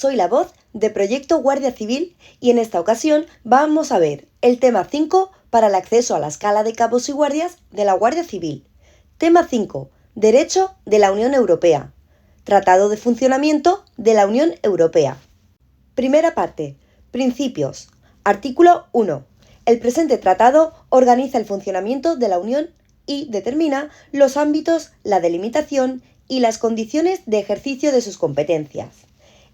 soy la voz de Proyecto Guardia Civil y en esta ocasión vamos a ver el tema 5 para el acceso a la escala de cabos y guardias de la Guardia Civil. Tema 5. Derecho de la Unión Europea. Tratado de Funcionamiento de la Unión Europea. Primera parte. Principios. Artículo 1. El presente tratado organiza el funcionamiento de la Unión y determina los ámbitos, la delimitación y las condiciones de ejercicio de sus competencias.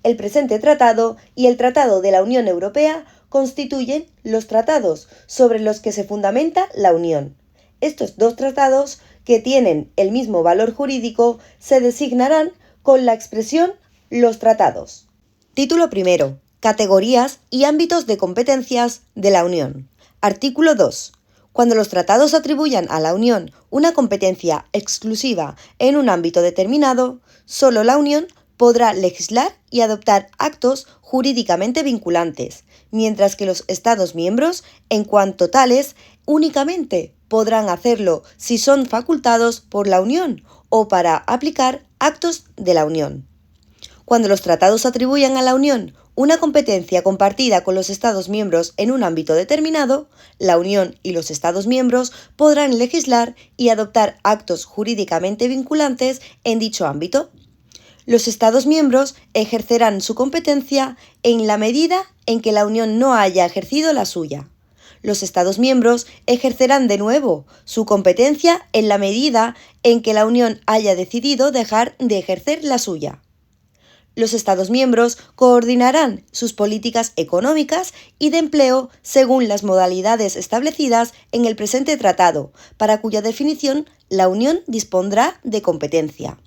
El presente tratado y el Tratado de la Unión Europea constituyen los tratados sobre los que se fundamenta la Unión. Estos dos tratados, que tienen el mismo valor jurídico, se designarán con la expresión los tratados. Título primero. Categorías y ámbitos de competencias de la Unión. Artículo 2. Cuando los tratados atribuyan a la Unión una competencia exclusiva en un ámbito determinado, solo la Unión podrá legislar y adoptar actos jurídicamente vinculantes, mientras que los Estados miembros, en cuanto tales, únicamente podrán hacerlo si son facultados por la Unión o para aplicar actos de la Unión. Cuando los tratados atribuyan a la Unión una competencia compartida con los Estados miembros en un ámbito determinado, la Unión y los Estados miembros podrán legislar y adoptar actos jurídicamente vinculantes en dicho ámbito. Los Estados miembros ejercerán su competencia en la medida en que la Unión no haya ejercido la suya. Los Estados miembros ejercerán de nuevo su competencia en la medida en que la Unión haya decidido dejar de ejercer la suya. Los Estados miembros coordinarán sus políticas económicas y de empleo según las modalidades establecidas en el presente tratado, para cuya definición la Unión dispondrá de competencia.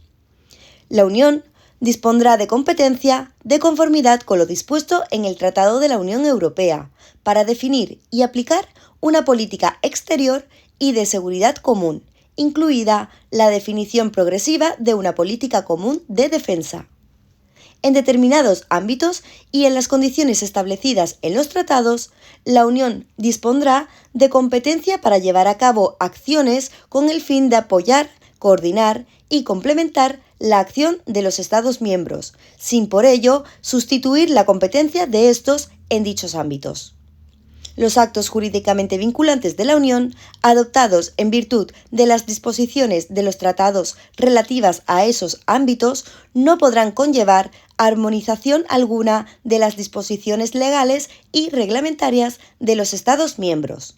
La Unión dispondrá de competencia de conformidad con lo dispuesto en el Tratado de la Unión Europea, para definir y aplicar una política exterior y de seguridad común, incluida la definición progresiva de una política común de defensa. En determinados ámbitos y en las condiciones establecidas en los tratados, la Unión dispondrá de competencia para llevar a cabo acciones con el fin de apoyar, coordinar y complementar la acción de los Estados miembros, sin por ello sustituir la competencia de estos en dichos ámbitos. Los actos jurídicamente vinculantes de la Unión, adoptados en virtud de las disposiciones de los tratados relativas a esos ámbitos, no podrán conllevar armonización alguna de las disposiciones legales y reglamentarias de los Estados miembros.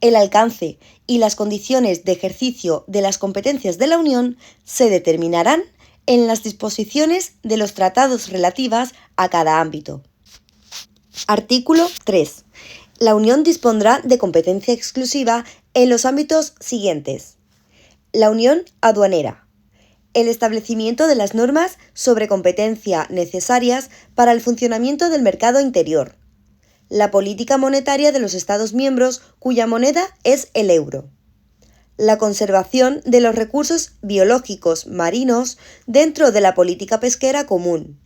El alcance y las condiciones de ejercicio de las competencias de la Unión se determinarán en las disposiciones de los tratados relativas a cada ámbito. Artículo 3. La Unión dispondrá de competencia exclusiva en los ámbitos siguientes. La Unión aduanera. El establecimiento de las normas sobre competencia necesarias para el funcionamiento del mercado interior. La política monetaria de los Estados miembros cuya moneda es el euro. La conservación de los recursos biológicos marinos dentro de la política pesquera común.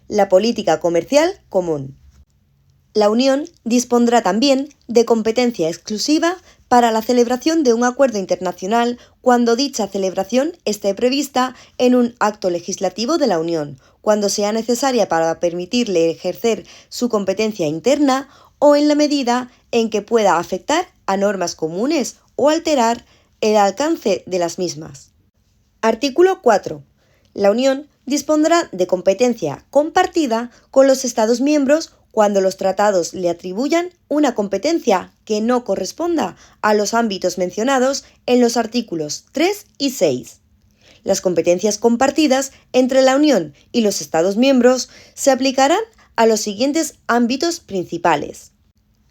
La política comercial común. La Unión dispondrá también de competencia exclusiva para la celebración de un acuerdo internacional cuando dicha celebración esté prevista en un acto legislativo de la Unión, cuando sea necesaria para permitirle ejercer su competencia interna o en la medida en que pueda afectar a normas comunes o alterar el alcance de las mismas. Artículo 4. La Unión dispondrá de competencia compartida con los Estados miembros cuando los tratados le atribuyan una competencia que no corresponda a los ámbitos mencionados en los artículos 3 y 6. Las competencias compartidas entre la Unión y los Estados miembros se aplicarán a los siguientes ámbitos principales: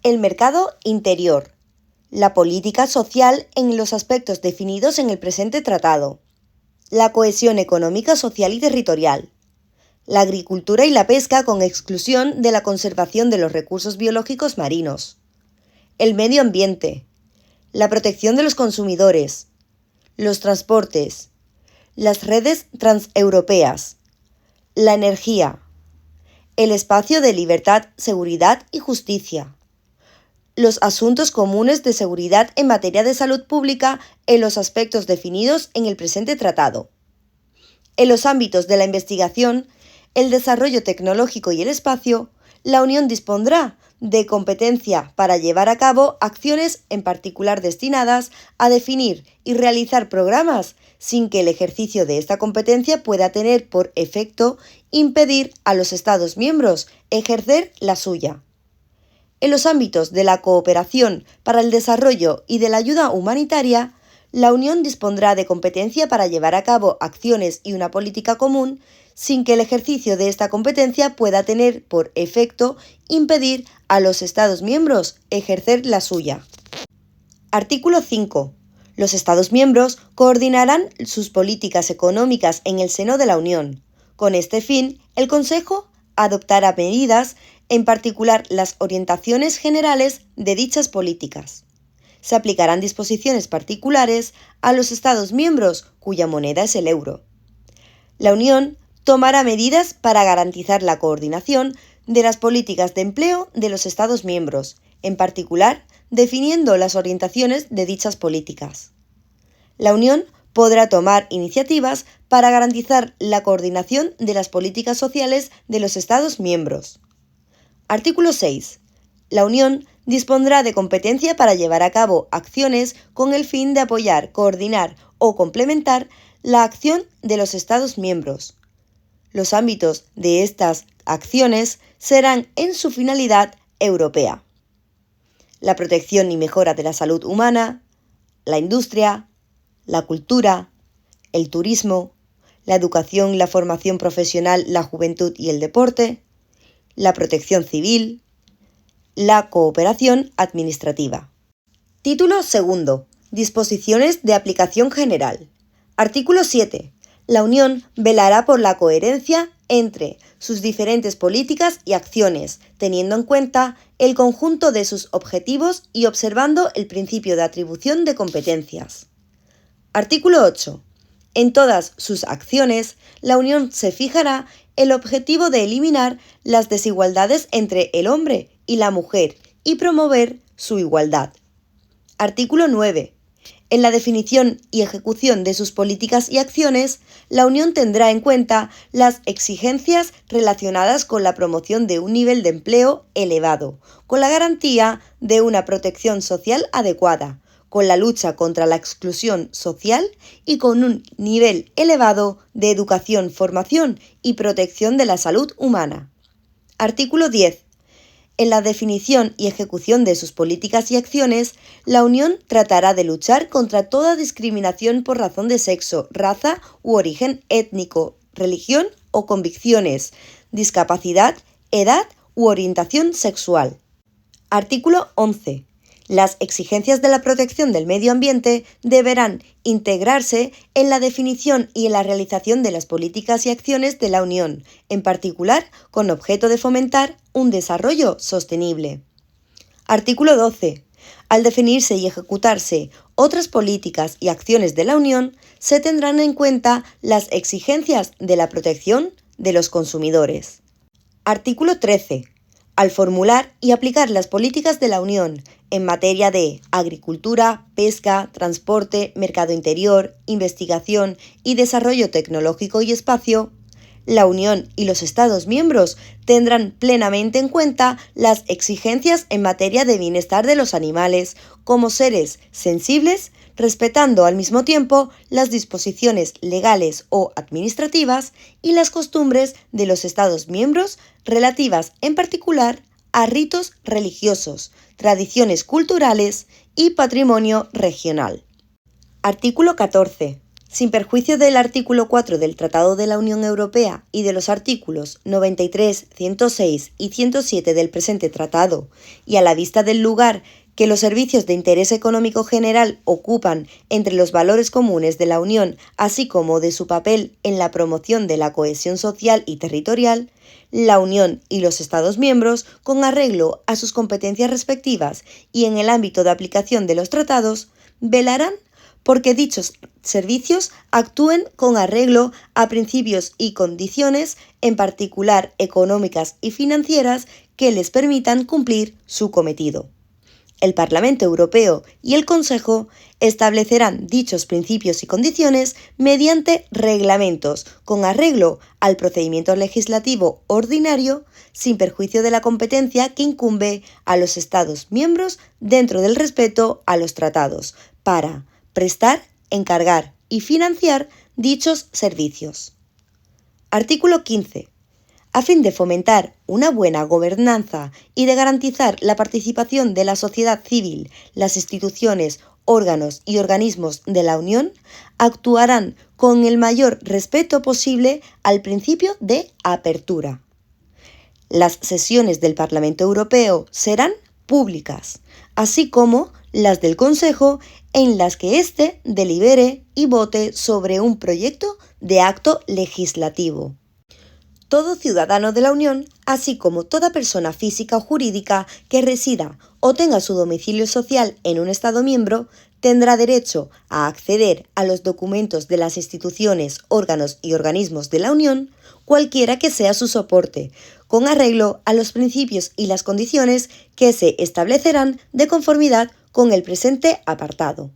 el mercado interior, la política social en los aspectos definidos en el presente tratado, la cohesión económica, social y territorial, la agricultura y la pesca con exclusión de la conservación de los recursos biológicos marinos, el medio ambiente, la protección de los consumidores, los transportes, las redes transeuropeas, la energía, el espacio de libertad, seguridad y justicia, los asuntos comunes de seguridad en materia de salud pública en los aspectos definidos en el presente tratado. En los ámbitos de la investigación, el desarrollo tecnológico y el espacio, la Unión dispondrá de competencia para llevar a cabo acciones en particular destinadas a definir y realizar programas sin que el ejercicio de esta competencia pueda tener por efecto impedir a los Estados miembros ejercer la suya. En los ámbitos de la cooperación para el desarrollo y de la ayuda humanitaria, la Unión dispondrá de competencia para llevar a cabo acciones y una política común sin que el ejercicio de esta competencia pueda tener por efecto impedir a los Estados miembros ejercer la suya. Artículo 5. Los Estados miembros coordinarán sus políticas económicas en el seno de la Unión. Con este fin, el Consejo adoptará medidas, en particular las orientaciones generales de dichas políticas. Se aplicarán disposiciones particulares a los Estados miembros cuya moneda es el euro. La Unión tomará medidas para garantizar la coordinación de las políticas de empleo de los Estados miembros, en particular definiendo las orientaciones de dichas políticas. La Unión podrá tomar iniciativas para garantizar la coordinación de las políticas sociales de los Estados miembros. Artículo 6. La Unión dispondrá de competencia para llevar a cabo acciones con el fin de apoyar, coordinar o complementar la acción de los Estados miembros. Los ámbitos de estas acciones serán en su finalidad europea: la protección y mejora de la salud humana, la industria, la cultura, el turismo, la educación y la formación profesional, la juventud y el deporte, la protección civil, la cooperación administrativa. Título 2. Disposiciones de aplicación general. Artículo 7. La Unión velará por la coherencia entre sus diferentes políticas y acciones, teniendo en cuenta el conjunto de sus objetivos y observando el principio de atribución de competencias. Artículo 8. En todas sus acciones, la Unión se fijará el objetivo de eliminar las desigualdades entre el hombre y la mujer y promover su igualdad. Artículo 9. En la definición y ejecución de sus políticas y acciones, la Unión tendrá en cuenta las exigencias relacionadas con la promoción de un nivel de empleo elevado, con la garantía de una protección social adecuada, con la lucha contra la exclusión social y con un nivel elevado de educación, formación y protección de la salud humana. Artículo 10. En la definición y ejecución de sus políticas y acciones, la Unión tratará de luchar contra toda discriminación por razón de sexo, raza u origen étnico, religión o convicciones, discapacidad, edad u orientación sexual. Artículo 11. Las exigencias de la protección del medio ambiente deberán integrarse en la definición y en la realización de las políticas y acciones de la Unión, en particular con objeto de fomentar un desarrollo sostenible. Artículo 12. Al definirse y ejecutarse otras políticas y acciones de la Unión, se tendrán en cuenta las exigencias de la protección de los consumidores. Artículo 13. Al formular y aplicar las políticas de la Unión en materia de agricultura, pesca, transporte, mercado interior, investigación y desarrollo tecnológico y espacio, la Unión y los Estados miembros tendrán plenamente en cuenta las exigencias en materia de bienestar de los animales como seres sensibles, respetando al mismo tiempo las disposiciones legales o administrativas y las costumbres de los Estados miembros relativas en particular a ritos religiosos, tradiciones culturales y patrimonio regional. Artículo 14. Sin perjuicio del artículo 4 del Tratado de la Unión Europea y de los artículos 93, 106 y 107 del presente tratado, y a la vista del lugar que los servicios de interés económico general ocupan entre los valores comunes de la Unión, así como de su papel en la promoción de la cohesión social y territorial, la Unión y los Estados miembros, con arreglo a sus competencias respectivas y en el ámbito de aplicación de los tratados, velarán porque dichos servicios actúen con arreglo a principios y condiciones, en particular económicas y financieras, que les permitan cumplir su cometido. El Parlamento Europeo y el Consejo establecerán dichos principios y condiciones mediante reglamentos con arreglo al procedimiento legislativo ordinario, sin perjuicio de la competencia que incumbe a los Estados miembros dentro del respeto a los tratados, para prestar, encargar y financiar dichos servicios. Artículo 15. A fin de fomentar una buena gobernanza y de garantizar la participación de la sociedad civil, las instituciones, órganos y organismos de la Unión actuarán con el mayor respeto posible al principio de apertura. Las sesiones del Parlamento Europeo serán públicas, así como las del Consejo, en las que éste delibere y vote sobre un proyecto de acto legislativo. Todo ciudadano de la Unión, así como toda persona física o jurídica que resida o tenga su domicilio social en un Estado miembro, tendrá derecho a acceder a los documentos de las instituciones, órganos y organismos de la Unión, cualquiera que sea su soporte, con arreglo a los principios y las condiciones que se establecerán de conformidad con el presente apartado.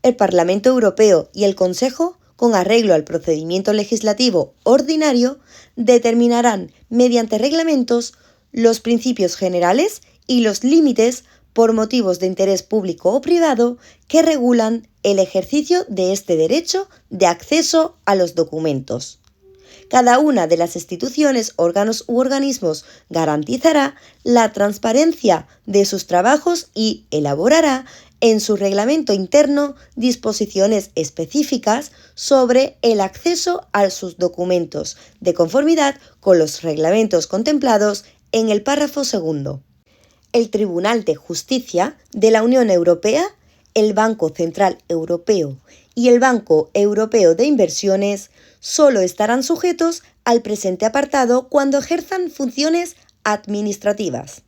El Parlamento Europeo y el Consejo, con arreglo al procedimiento legislativo ordinario, determinarán mediante reglamentos los principios generales y los límites por motivos de interés público o privado que regulan el ejercicio de este derecho de acceso a los documentos. Cada una de las instituciones, órganos u organismos garantizará la transparencia de sus trabajos y elaborará en su reglamento interno disposiciones específicas sobre el acceso a sus documentos, de conformidad con los reglamentos contemplados en el párrafo segundo. El Tribunal de Justicia de la Unión Europea, el Banco Central Europeo y el Banco Europeo de Inversiones solo estarán sujetos al presente apartado cuando ejerzan funciones administrativas.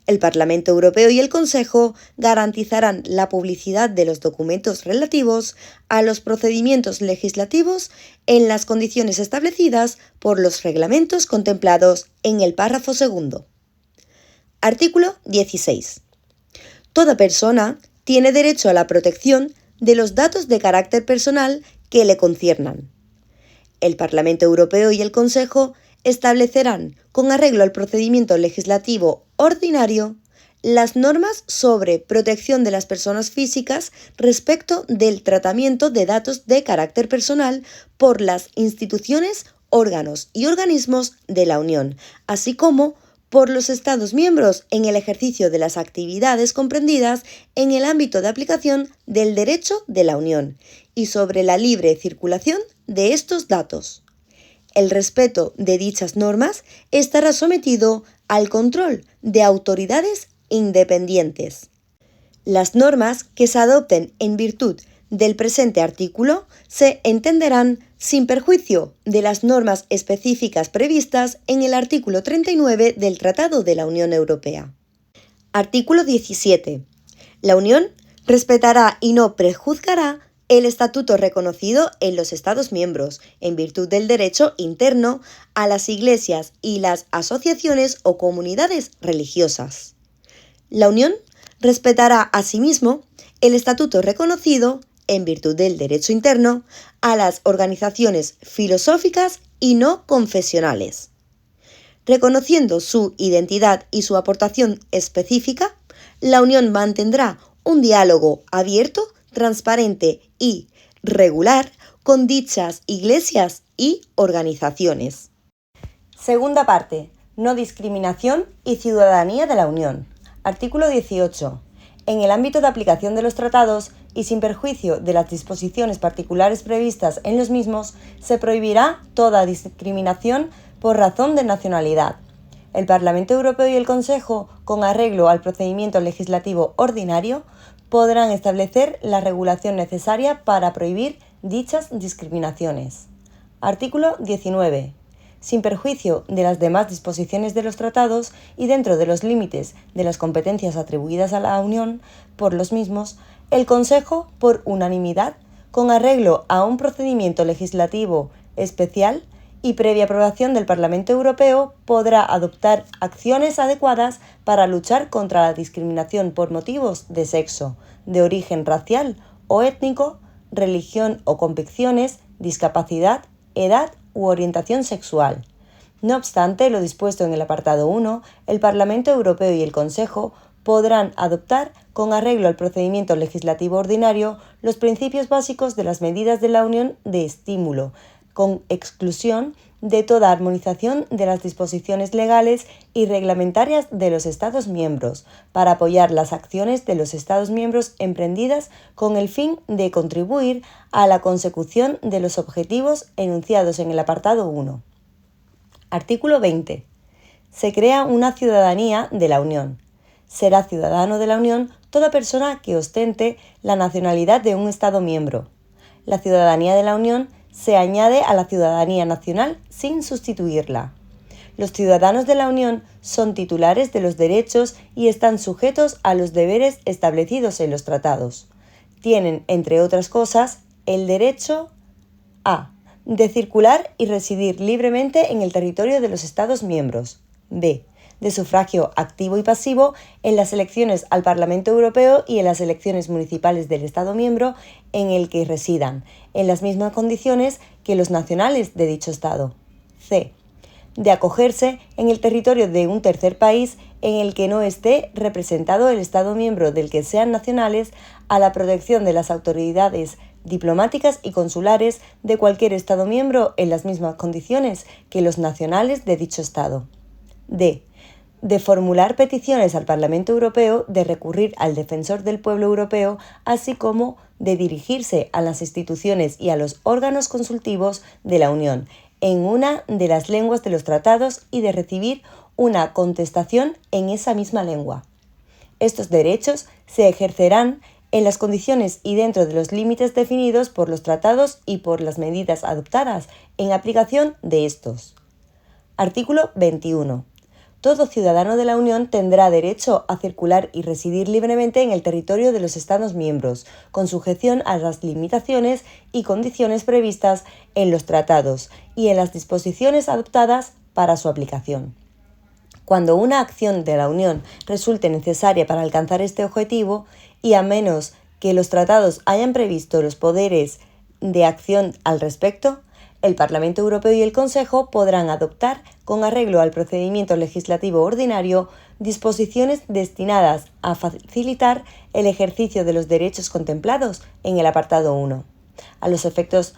El Parlamento Europeo y el Consejo garantizarán la publicidad de los documentos relativos a los procedimientos legislativos en las condiciones establecidas por los reglamentos contemplados en el párrafo segundo. Artículo 16. Toda persona tiene derecho a la protección de los datos de carácter personal que le conciernan. El Parlamento Europeo y el Consejo establecerán, con arreglo al procedimiento legislativo ordinario, las normas sobre protección de las personas físicas respecto del tratamiento de datos de carácter personal por las instituciones, órganos y organismos de la Unión, así como por los Estados miembros en el ejercicio de las actividades comprendidas en el ámbito de aplicación del derecho de la Unión y sobre la libre circulación de estos datos. El respeto de dichas normas estará sometido al control de autoridades independientes. Las normas que se adopten en virtud del presente artículo se entenderán sin perjuicio de las normas específicas previstas en el artículo 39 del Tratado de la Unión Europea. Artículo 17. La Unión respetará y no prejuzgará el estatuto reconocido en los Estados miembros, en virtud del derecho interno a las iglesias y las asociaciones o comunidades religiosas. La Unión respetará asimismo el estatuto reconocido, en virtud del derecho interno, a las organizaciones filosóficas y no confesionales. Reconociendo su identidad y su aportación específica, la Unión mantendrá un diálogo abierto, transparente y regular con dichas iglesias y organizaciones. Segunda parte. No discriminación y ciudadanía de la Unión. Artículo 18. En el ámbito de aplicación de los tratados y sin perjuicio de las disposiciones particulares previstas en los mismos, se prohibirá toda discriminación por razón de nacionalidad. El Parlamento Europeo y el Consejo, con arreglo al procedimiento legislativo ordinario, podrán establecer la regulación necesaria para prohibir dichas discriminaciones. Artículo 19. Sin perjuicio de las demás disposiciones de los tratados y dentro de los límites de las competencias atribuidas a la Unión por los mismos, el Consejo, por unanimidad, con arreglo a un procedimiento legislativo especial, y previa aprobación del Parlamento Europeo podrá adoptar acciones adecuadas para luchar contra la discriminación por motivos de sexo, de origen racial o étnico, religión o convicciones, discapacidad, edad u orientación sexual. No obstante lo dispuesto en el apartado 1, el Parlamento Europeo y el Consejo podrán adoptar, con arreglo al procedimiento legislativo ordinario, los principios básicos de las medidas de la Unión de estímulo, con exclusión de toda armonización de las disposiciones legales y reglamentarias de los Estados miembros, para apoyar las acciones de los Estados miembros emprendidas con el fin de contribuir a la consecución de los objetivos enunciados en el apartado 1. Artículo 20. Se crea una ciudadanía de la Unión. Será ciudadano de la Unión toda persona que ostente la nacionalidad de un Estado miembro. La ciudadanía de la Unión se añade a la ciudadanía nacional sin sustituirla. Los ciudadanos de la Unión son titulares de los derechos y están sujetos a los deberes establecidos en los tratados. Tienen, entre otras cosas, el derecho a de circular y residir libremente en el territorio de los Estados miembros. B. De sufragio activo y pasivo en las elecciones al Parlamento Europeo y en las elecciones municipales del Estado miembro en el que residan, en las mismas condiciones que los nacionales de dicho Estado. C. De acogerse en el territorio de un tercer país en el que no esté representado el Estado miembro del que sean nacionales a la protección de las autoridades diplomáticas y consulares de cualquier Estado miembro en las mismas condiciones que los nacionales de dicho Estado. D. De formular peticiones al Parlamento Europeo, de recurrir al Defensor del Pueblo Europeo, así como de dirigirse a las instituciones y a los órganos consultivos de la Unión en una de las lenguas de los tratados y de recibir una contestación en esa misma lengua. Estos derechos se ejercerán en las condiciones y dentro de los límites definidos por los tratados y por las medidas adoptadas en aplicación de estos. Artículo 21. Todo ciudadano de la Unión tendrá derecho a circular y residir libremente en el territorio de los Estados miembros, con sujeción a las limitaciones y condiciones previstas en los tratados y en las disposiciones adoptadas para su aplicación. Cuando una acción de la Unión resulte necesaria para alcanzar este objetivo, y a menos que los tratados hayan previsto los poderes de acción al respecto, el Parlamento Europeo y el Consejo podrán adoptar, con arreglo al procedimiento legislativo ordinario, disposiciones destinadas a facilitar el ejercicio de los derechos contemplados en el apartado 1. A los efectos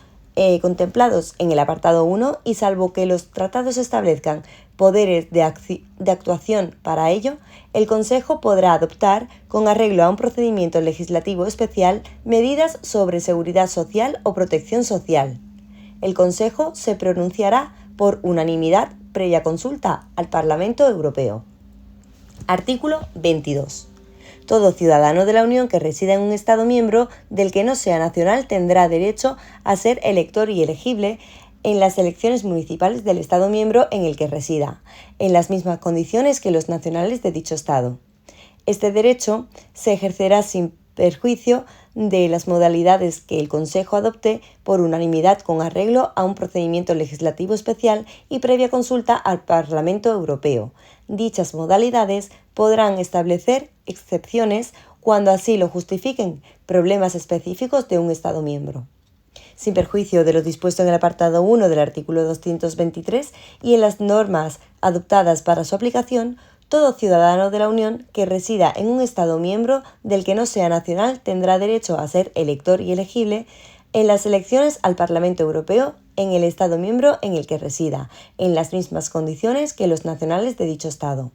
contemplados en el apartado 1 y salvo que los tratados establezcan poderes de actuación para ello, el Consejo podrá adoptar, con arreglo a un procedimiento legislativo especial, medidas sobre seguridad social o protección social. El Consejo se pronunciará por unanimidad previa consulta al Parlamento Europeo. Artículo 22. Todo ciudadano de la Unión que resida en un Estado miembro del que no sea nacional tendrá derecho a ser elector y elegible en las elecciones municipales del Estado miembro en el que resida, en las mismas condiciones que los nacionales de dicho Estado. Este derecho se ejercerá sin perjuicio de las modalidades que el Consejo adopte por unanimidad con arreglo a un procedimiento legislativo especial y previa consulta al Parlamento Europeo. Dichas modalidades podrán establecer excepciones cuando así lo justifiquen problemas específicos de un Estado miembro. Sin perjuicio de lo dispuesto en el apartado 1 del artículo 223 y en las normas adoptadas para su aplicación, todo ciudadano de la Unión que resida en un Estado miembro del que no sea nacional tendrá derecho a ser elector y elegible en las elecciones al Parlamento Europeo en el Estado miembro en el que resida, en las mismas condiciones que los nacionales de dicho Estado.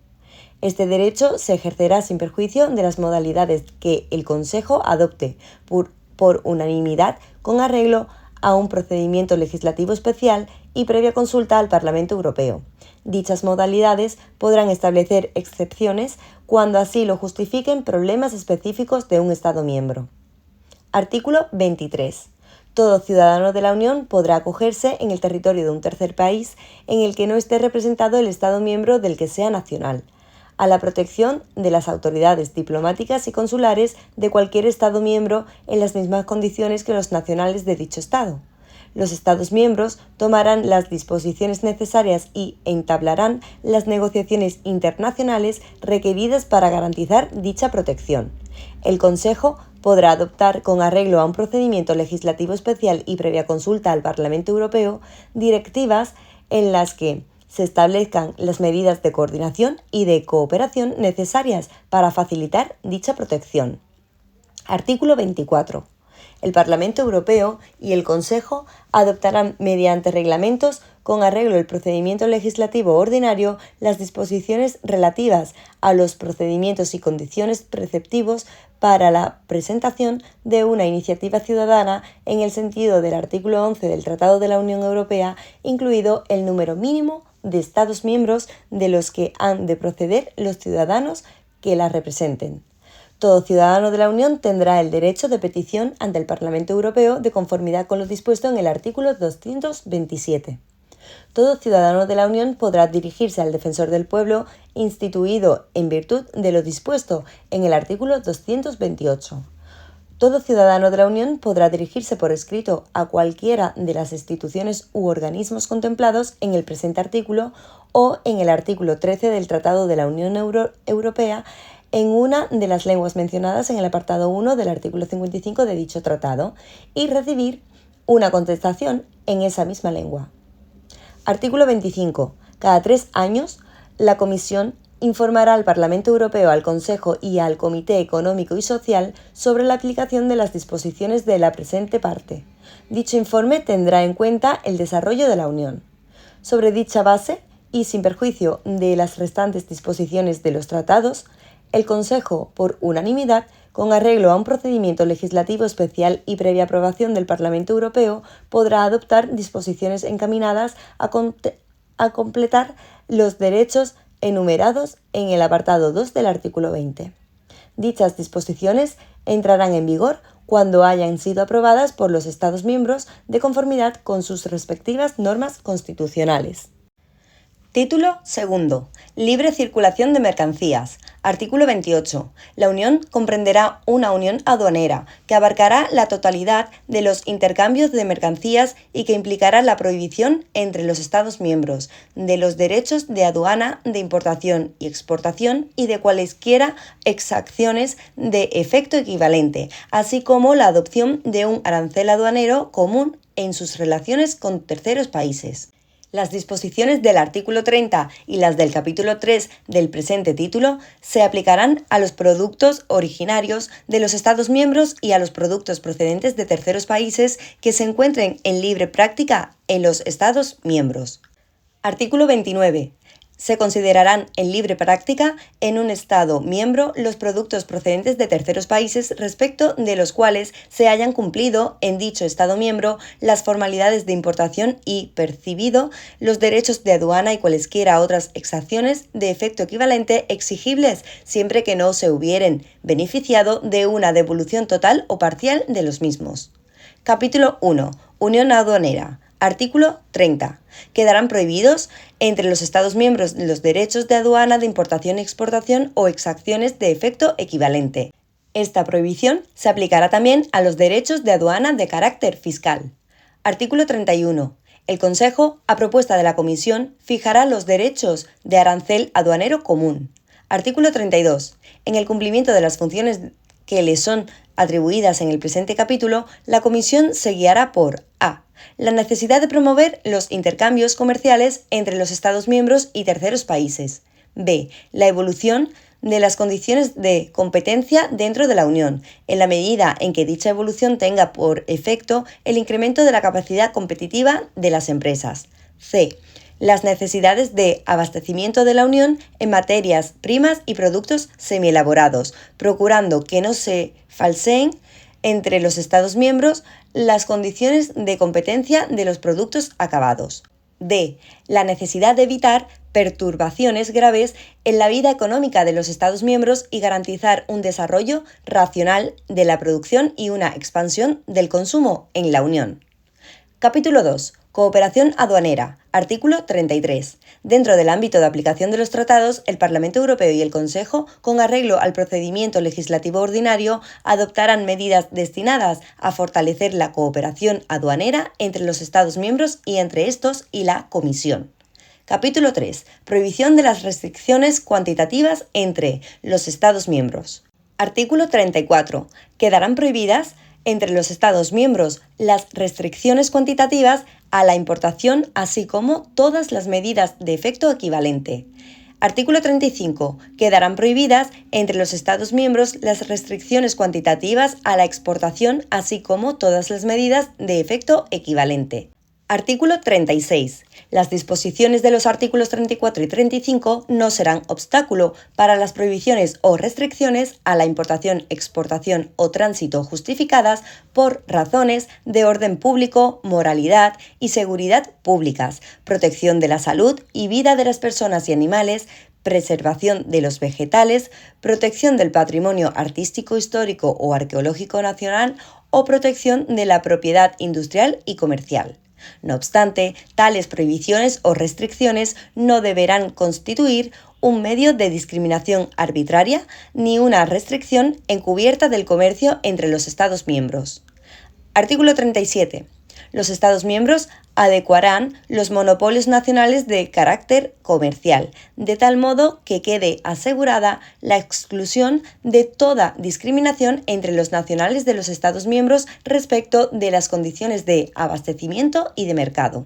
Este derecho se ejercerá sin perjuicio de las modalidades que el Consejo adopte por unanimidad con arreglo a un procedimiento legislativo especial y previa consulta al Parlamento Europeo. Dichas modalidades podrán establecer excepciones cuando así lo justifiquen problemas específicos de un Estado miembro. Artículo 23. Todo ciudadano de la Unión podrá acogerse en el territorio de un tercer país en el que no esté representado el Estado miembro del que sea nacional, a la protección de las autoridades diplomáticas y consulares de cualquier Estado miembro en las mismas condiciones que los nacionales de dicho Estado. Los Estados miembros tomarán las disposiciones necesarias y entablarán las negociaciones internacionales requeridas para garantizar dicha protección. El Consejo podrá adoptar, con arreglo a un procedimiento legislativo especial y previa consulta al Parlamento Europeo, directivas en las que se establezcan las medidas de coordinación y de cooperación necesarias para facilitar dicha protección. Artículo 24. El Parlamento Europeo y el Consejo adoptarán mediante reglamentos, con arreglo al procedimiento legislativo ordinario, las disposiciones relativas a los procedimientos y condiciones preceptivos para la presentación de una iniciativa ciudadana en el sentido del artículo 11 del Tratado de la Unión Europea, incluido el número mínimo de Estados miembros de los que han de proceder los ciudadanos que la representen. Todo ciudadano de la Unión tendrá el derecho de petición ante el Parlamento Europeo de conformidad con lo dispuesto en el artículo 227. Todo ciudadano de la Unión podrá dirigirse al Defensor del Pueblo, instituido en virtud de lo dispuesto en el artículo 228. Todo ciudadano de la Unión podrá dirigirse por escrito a cualquiera de las instituciones u organismos contemplados en el presente artículo o en el artículo 13 del Tratado de la Unión Europea en una de las lenguas mencionadas en el apartado 1 del artículo 55 de dicho tratado y recibir una contestación en esa misma lengua. Artículo 25. Cada 3 años, la Comisión informará al Parlamento Europeo, al Consejo y al Comité Económico y Social sobre la aplicación de las disposiciones de la presente parte. Dicho informe tendrá en cuenta el desarrollo de la Unión. Sobre dicha base, y sin perjuicio de las restantes disposiciones de los tratados, el Consejo, por unanimidad, con arreglo a un procedimiento legislativo especial y previa aprobación del Parlamento Europeo, podrá adoptar disposiciones encaminadas a completar los derechos enumerados en el apartado 2 del artículo 20. Dichas disposiciones entrarán en vigor cuando hayan sido aprobadas por los Estados miembros de conformidad con sus respectivas normas constitucionales. Título segundo. Libre circulación de mercancías. Artículo 28. La Unión comprenderá una unión aduanera que abarcará la totalidad de los intercambios de mercancías y que implicará la prohibición entre los Estados miembros de los derechos de aduana, de importación y exportación y de cualesquiera exacciones de efecto equivalente, así como la adopción de un arancel aduanero común en sus relaciones con terceros países. Las disposiciones del artículo 30 y las del capítulo 3 del presente título se aplicarán a los productos originarios de los Estados miembros y a los productos procedentes de terceros países que se encuentren en libre práctica en los Estados miembros. Artículo 29. Se considerarán en libre práctica en un Estado miembro los productos procedentes de terceros países respecto de los cuales se hayan cumplido en dicho Estado miembro las formalidades de importación y percibido los derechos de aduana y cualesquiera otras exacciones de efecto equivalente exigibles siempre que no se hubieren beneficiado de una devolución total o parcial de los mismos. Capítulo 1. Unión aduanera. Artículo 30. Quedarán prohibidos entre los Estados miembros los derechos de aduana de importación y exportación o exacciones de efecto equivalente. Esta prohibición se aplicará también a los derechos de aduana de carácter fiscal. Artículo 31. El Consejo, a propuesta de la Comisión, fijará los derechos de arancel aduanero común. Artículo 32. En el cumplimiento de las funciones que le son atribuidas en el presente capítulo, la Comisión se guiará por a. La necesidad de promover los intercambios comerciales entre los Estados miembros y terceros países. B. La evolución de las condiciones de competencia dentro de la Unión, en la medida en que dicha evolución tenga por efecto el incremento de la capacidad competitiva de las empresas. C. Las necesidades de abastecimiento de la Unión en materias primas y productos semielaborados, procurando que no se falseen entre los Estados miembros las condiciones de competencia de los productos acabados. D. La necesidad de evitar perturbaciones graves en la vida económica de los Estados miembros y garantizar un desarrollo racional de la producción y una expansión del consumo en la Unión. Capítulo 2. Cooperación aduanera. Artículo 33. Dentro del ámbito de aplicación de los tratados, el Parlamento Europeo y el Consejo, con arreglo al procedimiento legislativo ordinario, adoptarán medidas destinadas a fortalecer la cooperación aduanera entre los Estados miembros y entre estos y la Comisión. Capítulo 3. Prohibición de las restricciones cuantitativas entre los Estados miembros. Artículo 34. Quedarán prohibidas entre los Estados miembros las restricciones cuantitativas a la importación, así como todas las medidas de efecto equivalente. Artículo 35. Quedarán prohibidas entre los Estados miembros las restricciones cuantitativas a la exportación, así como todas las medidas de efecto equivalente. Artículo 36. Las disposiciones de los artículos 34 y 35 no serán obstáculo para las prohibiciones o restricciones a la importación, exportación o tránsito justificadas por razones de orden público, moralidad y seguridad públicas, protección de la salud y vida de las personas y animales, preservación de los vegetales, protección del patrimonio artístico, histórico o arqueológico nacional o protección de la propiedad industrial y comercial. No obstante, tales prohibiciones o restricciones no deberán constituir un medio de discriminación arbitraria ni una restricción encubierta del comercio entre los Estados miembros. Artículo 37. Los Estados miembros adecuarán los monopolios nacionales de carácter comercial, de tal modo que quede asegurada la exclusión de toda discriminación entre los nacionales de los Estados miembros respecto de las condiciones de abastecimiento y de mercado.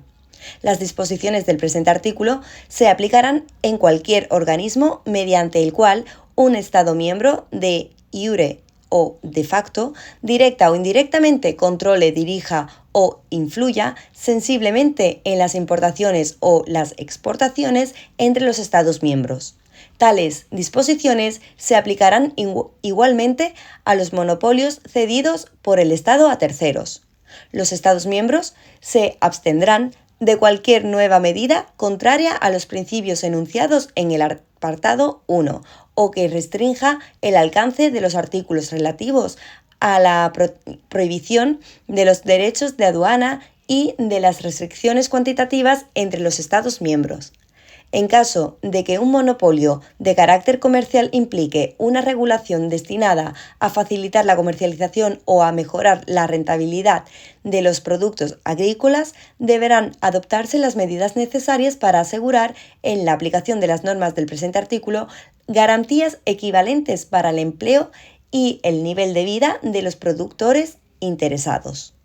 Las disposiciones del presente artículo se aplicarán en cualquier organismo mediante el cual un Estado miembro de iure o de facto, directa o indirectamente controle, dirija o influya sensiblemente en las importaciones o las exportaciones entre los Estados miembros. Tales disposiciones se aplicarán igualmente a los monopolios cedidos por el Estado a terceros. Los Estados miembros se abstendrán de cualquier nueva medida contraria a los principios enunciados en el apartado 1 o que restrinja el alcance de los artículos relativos a la prohibición de los derechos de aduana y de las restricciones cuantitativas entre los Estados miembros. En caso de que un monopolio de carácter comercial implique una regulación destinada a facilitar la comercialización o a mejorar la rentabilidad de los productos agrícolas, deberán adoptarse las medidas necesarias para asegurar, en la aplicación de las normas del presente artículo, garantías equivalentes para el empleo y el nivel de vida de los productores interesados.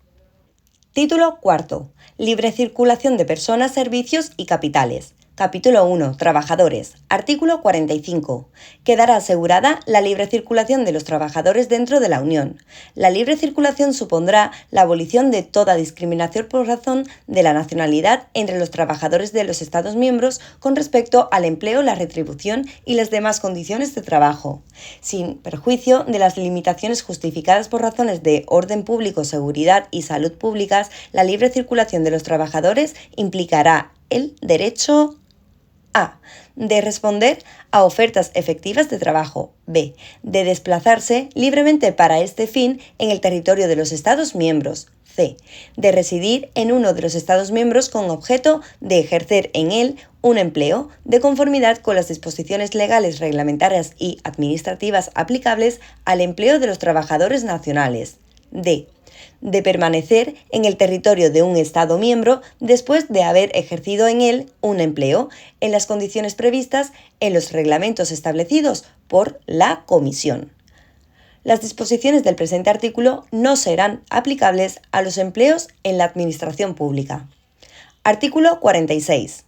Título cuarto. Libre circulación de personas, servicios y capitales. Capítulo 1. Trabajadores. Artículo 45. Quedará asegurada la libre circulación de los trabajadores dentro de la Unión. La libre circulación supondrá la abolición de toda discriminación por razón de la nacionalidad entre los trabajadores de los Estados miembros con respecto al empleo, la retribución y las demás condiciones de trabajo, sin perjuicio de las limitaciones justificadas por razones de orden público, seguridad y salud públicas. La libre circulación de los trabajadores implicará el derecho a. De responder a ofertas efectivas de trabajo. B. De desplazarse libremente para este fin en el territorio de los Estados miembros. C. De residir en uno de los Estados miembros con objeto de ejercer en él un empleo de conformidad con las disposiciones legales, reglamentarias y administrativas aplicables al empleo de los trabajadores nacionales. D. De permanecer en el territorio de un Estado miembro después de haber ejercido en él un empleo en las condiciones previstas en los reglamentos establecidos por la Comisión. Las disposiciones del presente artículo no serán aplicables a los empleos en la administración pública. Artículo 46.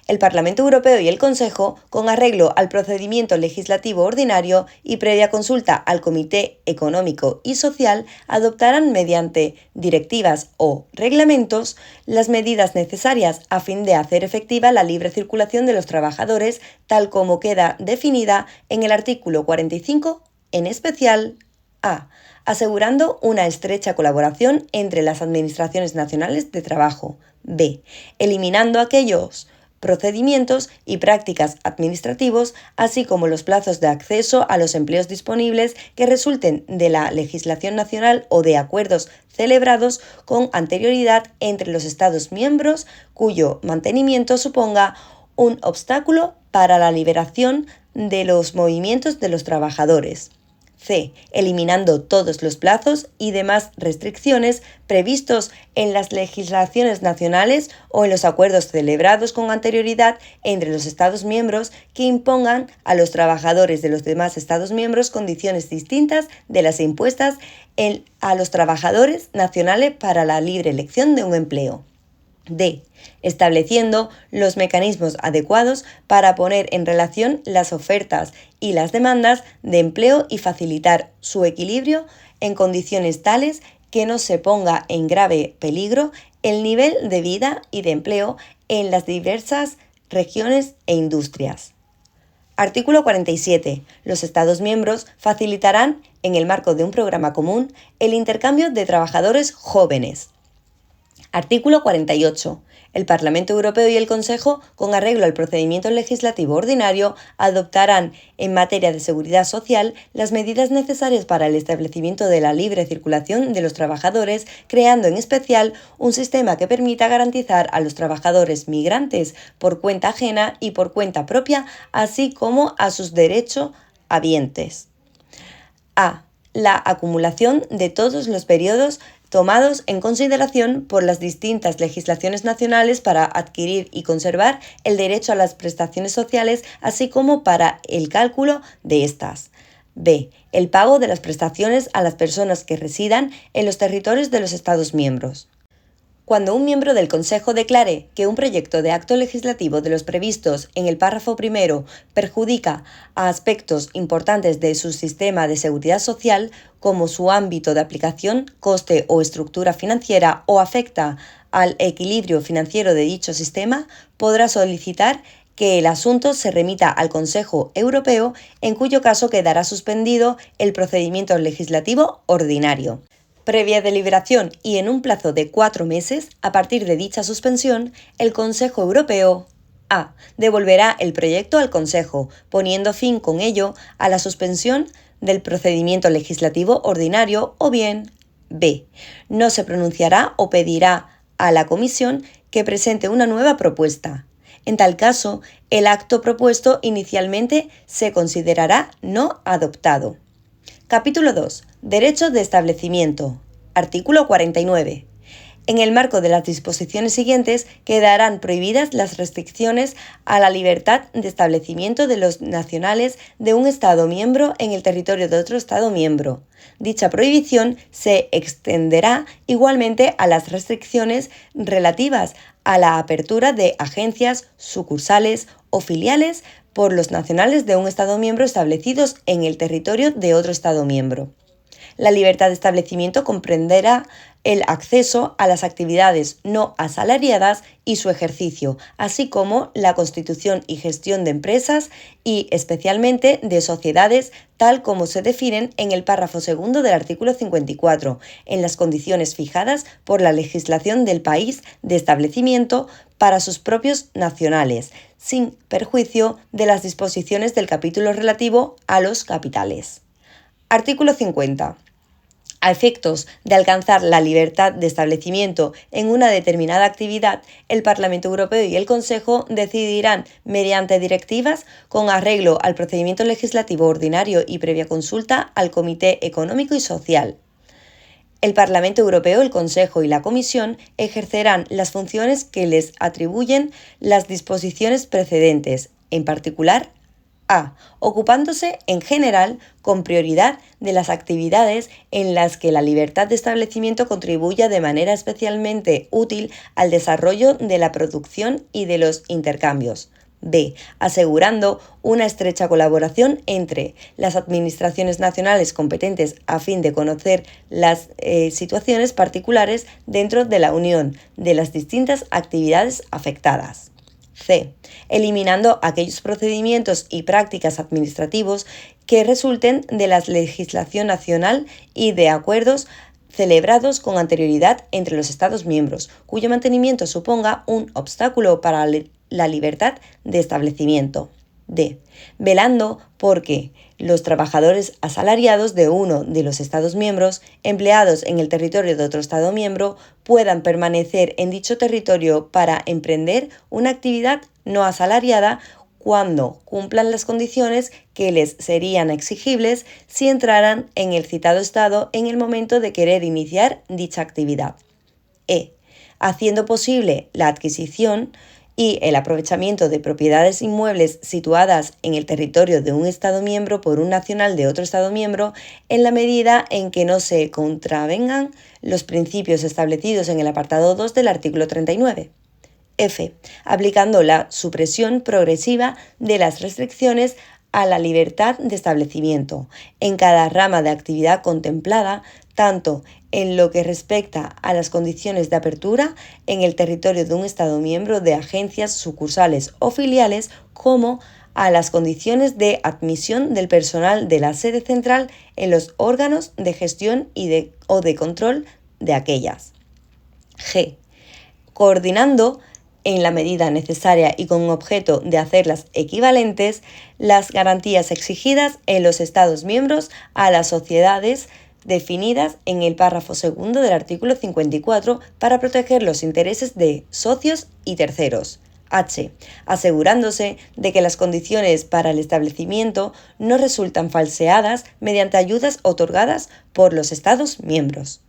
El Parlamento Europeo y el Consejo, con arreglo al procedimiento legislativo ordinario y previa consulta al Comité Económico y Social, adoptarán mediante directivas o reglamentos las medidas necesarias a fin de hacer efectiva la libre circulación de los trabajadores, tal como queda definida en el artículo 45, en especial a. Asegurando una estrecha colaboración entre las administraciones nacionales de trabajo. B. Eliminando aquellos procedimientos y prácticas administrativos, así como los plazos de acceso a los empleos disponibles que resulten de la legislación nacional o de acuerdos celebrados con anterioridad entre los Estados miembros cuyo mantenimiento suponga un obstáculo para la liberación de los movimientos de los trabajadores. C. Eliminando todos los plazos y demás restricciones previstos en las legislaciones nacionales o en los acuerdos celebrados con anterioridad entre los Estados miembros que impongan a los trabajadores de los demás Estados miembros condiciones distintas de las impuestas a los trabajadores nacionales para la libre elección de un empleo. D. Estableciendo los mecanismos adecuados para poner en relación las ofertas y las demandas de empleo y facilitar su equilibrio en condiciones tales que no se ponga en grave peligro el nivel de vida y de empleo en las diversas regiones e industrias. Artículo 47. Los Estados miembros facilitarán, en el marco de un programa común, el intercambio de trabajadores jóvenes. Artículo 48. El Parlamento Europeo y el Consejo, con arreglo al procedimiento legislativo ordinario, adoptarán en materia de seguridad social las medidas necesarias para el establecimiento de la libre circulación de los trabajadores, creando en especial un sistema que permita garantizar a los trabajadores migrantes por cuenta ajena y por cuenta propia, así como a sus derechohabientes. A. La acumulación de todos los periodos tomados en consideración por las distintas legislaciones nacionales para adquirir y conservar el derecho a las prestaciones sociales, así como para el cálculo de estas. B. El pago de las prestaciones a las personas que residan en los territorios de los Estados miembros. Cuando un miembro del Consejo declare que un proyecto de acto legislativo de los previstos en el párrafo primero perjudica a aspectos importantes de su sistema de seguridad social, como su ámbito de aplicación, coste o estructura financiera, o afecta al equilibrio financiero de dicho sistema, podrá solicitar que el asunto se remita al Consejo Europeo, en cuyo caso quedará suspendido el procedimiento legislativo ordinario. Previa deliberación y en un plazo de 4 meses, a partir de dicha suspensión, el Consejo Europeo A. Devolverá el proyecto al Consejo, poniendo fin con ello a la suspensión del procedimiento legislativo ordinario, o bien B. No se pronunciará o pedirá a la Comisión que presente una nueva propuesta. En tal caso, el acto propuesto inicialmente se considerará no adoptado. Capítulo 2. Derecho de establecimiento. Artículo 49. En el marco de las disposiciones siguientes quedarán prohibidas las restricciones a la libertad de establecimiento de los nacionales de un Estado miembro en el territorio de otro Estado miembro. Dicha prohibición se extenderá igualmente a las restricciones relativas a la apertura de agencias, sucursales o filiales por los nacionales de un Estado miembro establecidos en el territorio de otro Estado miembro. La libertad de establecimiento comprenderá el acceso a las actividades no asalariadas y su ejercicio, así como la constitución y gestión de empresas y especialmente de sociedades, tal como se definen en el párrafo segundo del artículo 54, en las condiciones fijadas por la legislación del país de establecimiento para sus propios nacionales, sin perjuicio de las disposiciones del capítulo relativo a los capitales. Artículo 50. A efectos de alcanzar la libertad de establecimiento en una determinada actividad, el Parlamento Europeo y el Consejo decidirán, mediante directivas, con arreglo al procedimiento legislativo ordinario y previa consulta al Comité Económico y Social. El Parlamento Europeo, el Consejo y la Comisión ejercerán las funciones que les atribuyen las disposiciones precedentes, en particular A. Ocupándose, en general, con prioridad de las actividades en las que la libertad de establecimiento contribuya de manera especialmente útil al desarrollo de la producción y de los intercambios. B. Asegurando una estrecha colaboración entre las administraciones nacionales competentes a fin de conocer las situaciones particulares dentro de la Unión de las distintas actividades afectadas. C. Eliminando aquellos procedimientos y prácticas administrativos que resulten de la legislación nacional y de acuerdos celebrados con anterioridad entre los Estados miembros, cuyo mantenimiento suponga un obstáculo para la libertad de establecimiento. D. Velando porque los trabajadores asalariados de uno de los Estados miembros, empleados en el territorio de otro Estado miembro, puedan permanecer en dicho territorio para emprender una actividad no asalariada cuando cumplan las condiciones que les serían exigibles si entraran en el citado Estado en el momento de querer iniciar dicha actividad. E. Haciendo posible la adquisición y el aprovechamiento de propiedades inmuebles situadas en el territorio de un Estado miembro por un nacional de otro Estado miembro en la medida en que no se contravengan los principios establecidos en el apartado 2 del artículo 39. F. Aplicando la supresión progresiva de las restricciones a la libertad de establecimiento en cada rama de actividad contemplada, tanto en lo que respecta a las condiciones de apertura en el territorio de un Estado miembro de agencias, sucursales o filiales, como a las condiciones de admisión del personal de la sede central en los órganos de gestión o de control de aquellas. G. Coordinando en la medida necesaria y con objeto de hacerlas equivalentes, las garantías exigidas en los Estados miembros a las sociedades definidas en el párrafo segundo del artículo 54 para proteger los intereses de socios y terceros. H. Asegurándose de que las condiciones para el establecimiento no resultan falseadas mediante ayudas otorgadas por los Estados miembros.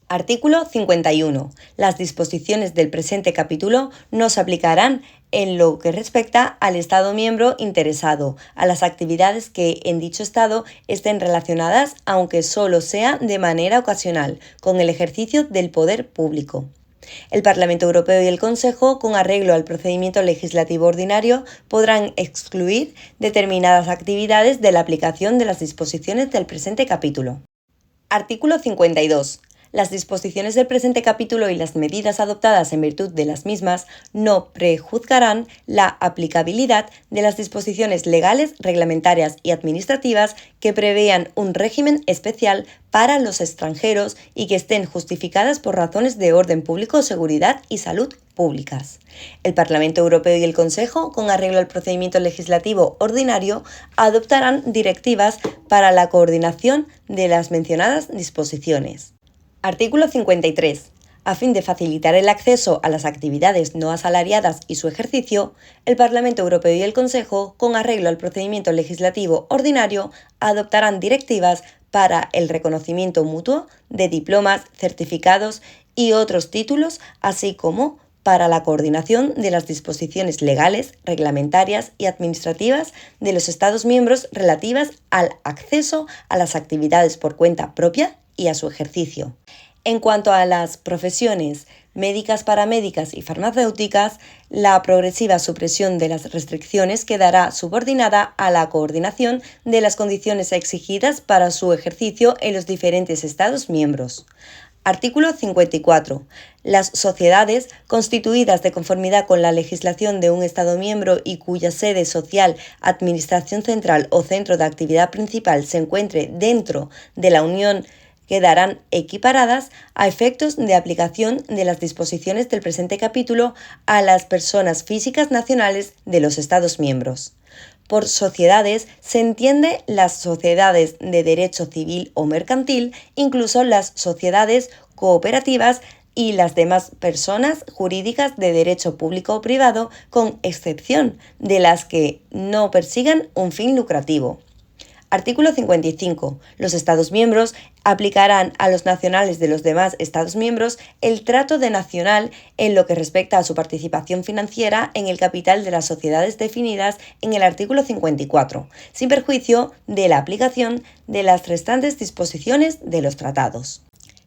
Artículo 51. Las disposiciones del presente capítulo no se aplicarán en lo que respecta al Estado miembro interesado, a las actividades que en dicho Estado estén relacionadas, aunque solo sea de manera ocasional, con el ejercicio del poder público. El Parlamento Europeo y el Consejo, con arreglo al procedimiento legislativo ordinario, podrán excluir determinadas actividades de la aplicación de las disposiciones del presente capítulo. Artículo 52. Las disposiciones del presente capítulo y las medidas adoptadas en virtud de las mismas no prejuzgarán la aplicabilidad de las disposiciones legales, reglamentarias y administrativas que prevean un régimen especial para los extranjeros y que estén justificadas por razones de orden público, seguridad y salud públicas. El Parlamento Europeo y el Consejo, con arreglo al procedimiento legislativo ordinario, adoptarán directivas para la coordinación de las mencionadas disposiciones. Artículo 53. A fin de facilitar el acceso a las actividades no asalariadas y su ejercicio, el Parlamento Europeo y el Consejo, con arreglo al procedimiento legislativo ordinario, adoptarán directivas para el reconocimiento mutuo de diplomas, certificados y otros títulos, así como para la coordinación de las disposiciones legales, reglamentarias y administrativas de los Estados miembros relativas al acceso a las actividades por cuenta propia y a su ejercicio. En cuanto a las profesiones médicas, paramédicas y farmacéuticas, la progresiva supresión de las restricciones quedará subordinada a la coordinación de las condiciones exigidas para su ejercicio en los diferentes Estados miembros. Artículo 54. Las sociedades constituidas de conformidad con la legislación de un Estado miembro y cuya sede social, administración central o centro de actividad principal se encuentre dentro de la Unión quedarán equiparadas a efectos de aplicación de las disposiciones del presente capítulo a las personas físicas nacionales de los Estados miembros. Por sociedades se entiende las sociedades de derecho civil o mercantil, incluso las sociedades cooperativas y las demás personas jurídicas de derecho público o privado, con excepción de las que no persigan un fin lucrativo. Artículo 55. Los Estados miembros aplicarán a los nacionales de los demás Estados miembros el trato de nacional en lo que respecta a su participación financiera en el capital de las sociedades definidas en el artículo 54, sin perjuicio de la aplicación de las restantes disposiciones de los tratados.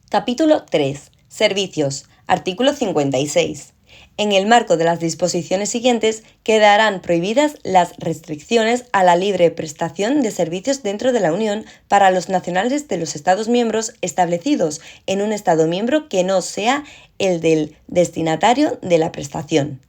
Capítulo 3. Servicios. Artículo 56. En el marco de las disposiciones siguientes quedarán prohibidas las restricciones a la libre prestación de servicios dentro de la Unión para los nacionales de los Estados miembros establecidos en un Estado miembro que no sea el del destinatario de la prestación.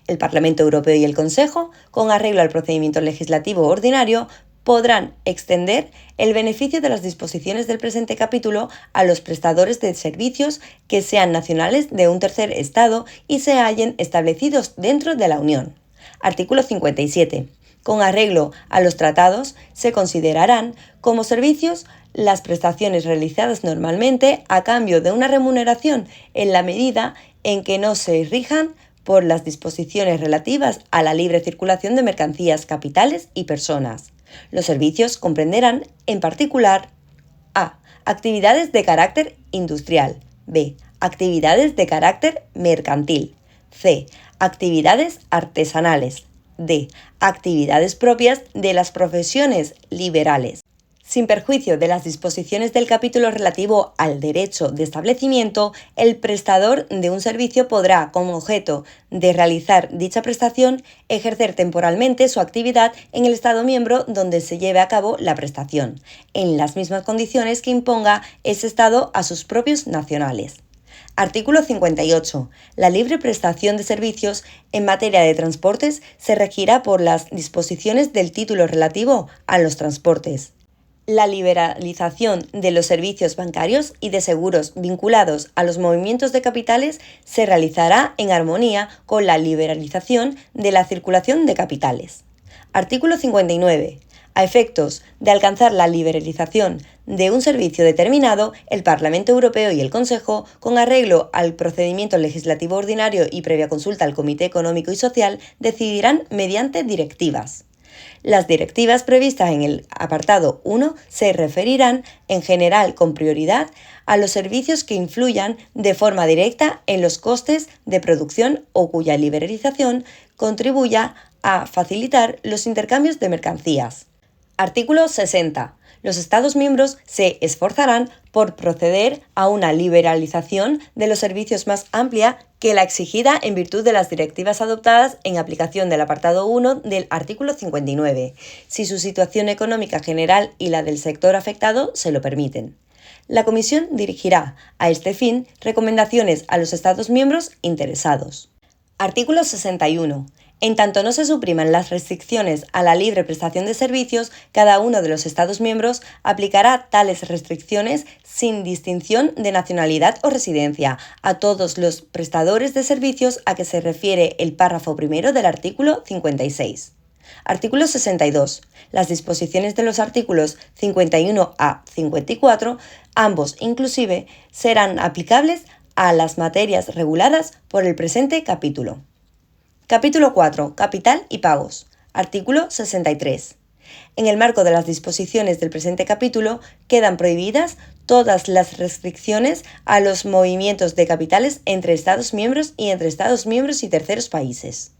El Parlamento Europeo y el Consejo, con arreglo al procedimiento legislativo ordinario, podrán extender el beneficio de las disposiciones del presente capítulo a los prestadores de servicios que sean nacionales de un tercer Estado y se hallen establecidos dentro de la Unión. Artículo 57. Con arreglo a los tratados, se considerarán como servicios las prestaciones realizadas normalmente a cambio de una remuneración en la medida en que no se rijan por las disposiciones relativas a la libre circulación de mercancías, capitales y personas. Los servicios comprenderán, en particular, a. Actividades de carácter industrial. B. Actividades de carácter mercantil. C. Actividades artesanales. D. Actividades propias de las profesiones liberales. Sin perjuicio de las disposiciones del capítulo relativo al derecho de establecimiento, el prestador de un servicio podrá, como objeto de realizar dicha prestación, ejercer temporalmente su actividad en el Estado miembro donde se lleve a cabo la prestación, en las mismas condiciones que imponga ese Estado a sus propios nacionales. Artículo 58. La libre prestación de servicios en materia de transportes se regirá por las disposiciones del título relativo a los transportes. La liberalización de los servicios bancarios y de seguros vinculados a los movimientos de capitales se realizará en armonía con la liberalización de la circulación de capitales. Artículo 59. A efectos de alcanzar la liberalización de un servicio determinado, el Parlamento Europeo y el Consejo, con arreglo al procedimiento legislativo ordinario y previa consulta al Comité Económico y Social, decidirán mediante directivas. Las directivas previstas en el apartado 1 se referirán, en general con prioridad, a los servicios que influyan de forma directa en los costes de producción o cuya liberalización contribuya a facilitar los intercambios de mercancías. Artículo 60. Los Estados miembros se esforzarán por proceder a una liberalización de los servicios más amplia que la exigida en virtud de las directivas adoptadas en aplicación del apartado 1 del artículo 59, si su situación económica general y la del sector afectado se lo permiten. La Comisión dirigirá, a este fin, recomendaciones a los Estados miembros interesados. Artículo 61. En tanto no se supriman las restricciones a la libre prestación de servicios, cada uno de los Estados miembros aplicará tales restricciones sin distinción de nacionalidad o residencia a todos los prestadores de servicios a que se refiere el párrafo primero del artículo 56. Artículo 62. Las disposiciones de los artículos 51 a 54, ambos inclusive, serán aplicables a las materias reguladas por el presente capítulo. Capítulo 4. Capital y pagos. Artículo 63. En el marco de las disposiciones del presente capítulo, quedan prohibidas todas las restricciones a los movimientos de capitales entre Estados miembros y entre Estados miembros y terceros países.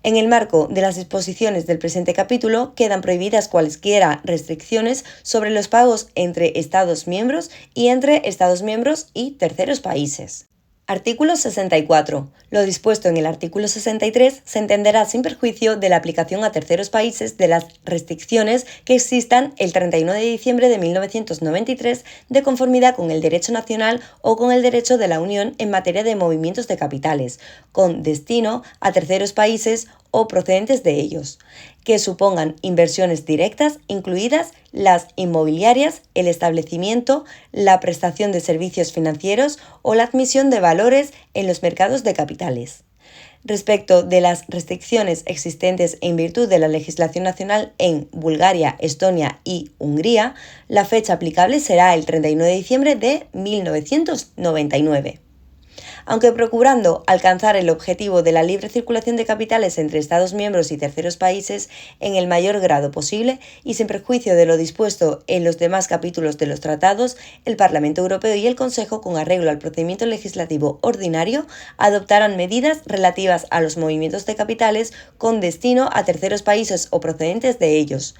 En el marco de las disposiciones del presente capítulo, quedan prohibidas cualesquiera restricciones sobre los pagos entre Estados miembros y entre Estados miembros y terceros países. Artículo 64. Lo dispuesto en el artículo 63 se entenderá sin perjuicio de la aplicación a terceros países de las restricciones que existan el 31 de diciembre de 1993 de conformidad con el derecho nacional o con el derecho de la Unión en materia de movimientos de capitales, con destino a terceros países o procedentes de ellos, que supongan inversiones directas, incluidas las inmobiliarias, el establecimiento, la prestación de servicios financieros o la admisión de valores en los mercados de capitales. Respecto de las restricciones existentes en virtud de la legislación nacional en Bulgaria, Estonia y Hungría, la fecha aplicable será el 31 de diciembre de 1999. Aunque procurando alcanzar el objetivo de la libre circulación de capitales entre Estados miembros y terceros países en el mayor grado posible y sin perjuicio de lo dispuesto en los demás capítulos de los tratados, el Parlamento Europeo y el Consejo, con arreglo al procedimiento legislativo ordinario, adoptarán medidas relativas a los movimientos de capitales con destino a terceros países o procedentes de ellos,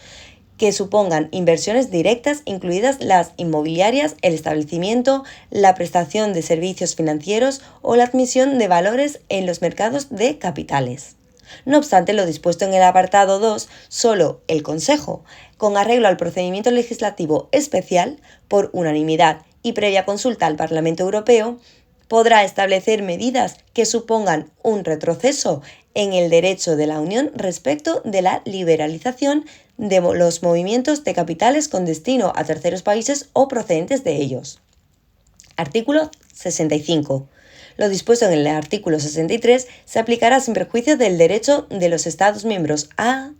que supongan inversiones directas, incluidas las inmobiliarias, el establecimiento, la prestación de servicios financieros o la admisión de valores en los mercados de capitales. No obstante lo dispuesto en el apartado 2, solo el Consejo, con arreglo al procedimiento legislativo especial, por unanimidad y previa consulta al Parlamento Europeo, podrá establecer medidas que supongan un retroceso en el derecho de la Unión respecto de la liberalización de los movimientos de capitales con destino a terceros países o procedentes de ellos. Artículo 65. Lo dispuesto en el artículo 63 se aplicará sin perjuicio del derecho de los Estados miembros a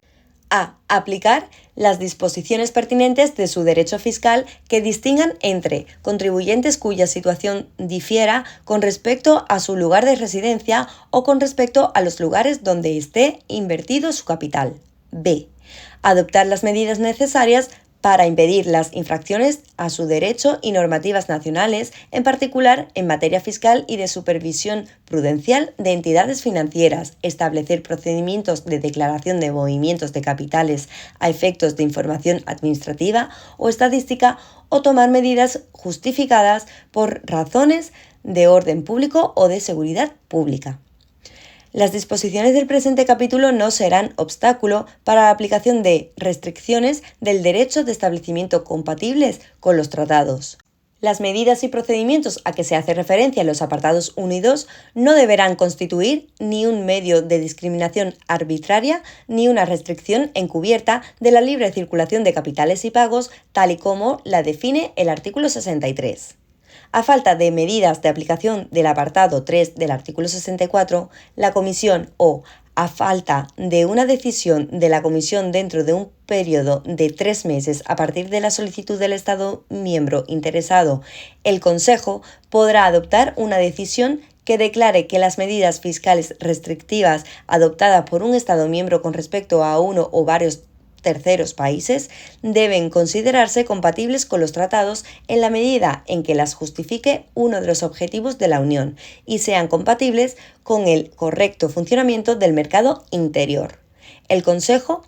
aplicar las disposiciones pertinentes de su derecho fiscal que distingan entre contribuyentes cuya situación difiera con respecto a su lugar de residencia o con respecto a los lugares donde esté invertido su capital. B. Adoptar las medidas necesarias para impedir las infracciones a su derecho y normativas nacionales, en particular en materia fiscal y de supervisión prudencial de entidades financieras, establecer procedimientos de declaración de movimientos de capitales a efectos de información administrativa o estadística o tomar medidas justificadas por razones de orden público o de seguridad pública. Las disposiciones del presente capítulo no serán obstáculo para la aplicación de restricciones del derecho de establecimiento compatibles con los tratados. Las medidas y procedimientos a que se hace referencia en los apartados 1 y 2 no deberán constituir ni un medio de discriminación arbitraria ni una restricción encubierta de la libre circulación de capitales y pagos, tal y como la define el artículo 63. A falta de medidas de aplicación del apartado 3 del artículo 64, la Comisión o a falta de una decisión de la Comisión dentro de un periodo de 3 meses a partir de la solicitud del Estado miembro interesado, el Consejo podrá adoptar una decisión que declare que las medidas fiscales restrictivas adoptadas por un Estado miembro con respecto a uno o varios terceros países deben considerarse compatibles con los tratados en la medida en que las justifique uno de los objetivos de la Unión y sean compatibles con el correcto funcionamiento del mercado interior. El Consejo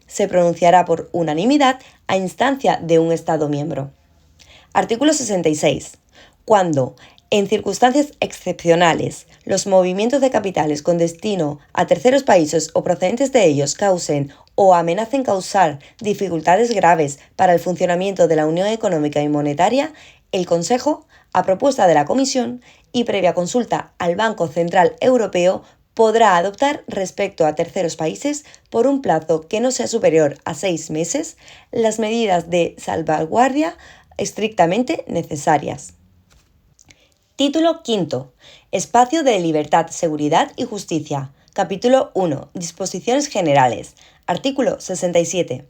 se pronunciará por unanimidad a instancia de un Estado miembro. Artículo 66. Cuando, en circunstancias excepcionales, los movimientos de capitales con destino a terceros países o procedentes de ellos causen o amenacen causar dificultades graves para el funcionamiento de la Unión Económica y Monetaria, el Consejo, a propuesta de la Comisión y previa consulta al Banco Central Europeo, podrá adoptar respecto a terceros países, por un plazo que no sea superior a 6 meses, las medidas de salvaguardia estrictamente necesarias. Título V. Espacio de libertad, seguridad y justicia. Capítulo 1. Disposiciones generales. Artículo 67.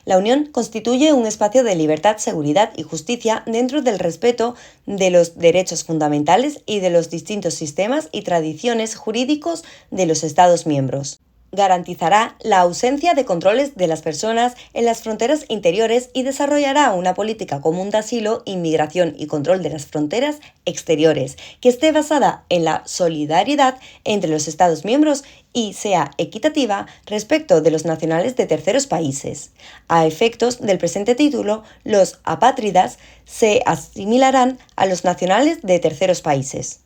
La Unión constituye un espacio de libertad, seguridad y justicia dentro del respeto de los derechos fundamentales y de los distintos sistemas y tradiciones jurídicos de los Estados miembros. Garantizará la ausencia de controles de las personas en las fronteras interiores y desarrollará una política común de asilo, inmigración y control de las fronteras exteriores, que esté basada en la solidaridad entre los Estados miembros y sea equitativa respecto de los nacionales de terceros países. A efectos del presente título, los apátridas se asimilarán a los nacionales de terceros países.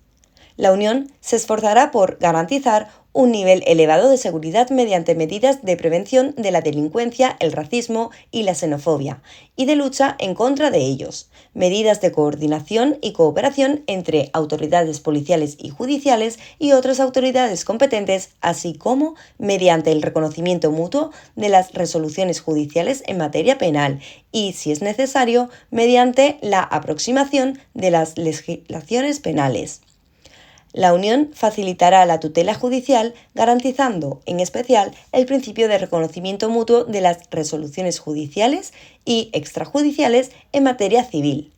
La Unión se esforzará por garantizar un nivel elevado de seguridad mediante medidas de prevención de la delincuencia, el racismo y la xenofobia, y de lucha en contra de ellos, medidas de coordinación y cooperación entre autoridades policiales y judiciales y otras autoridades competentes, así como mediante el reconocimiento mutuo de las resoluciones judiciales en materia penal y, si es necesario, mediante la aproximación de las legislaciones penales. La Unión facilitará la tutela judicial, garantizando, en especial, el principio de reconocimiento mutuo de las resoluciones judiciales y extrajudiciales en materia civil.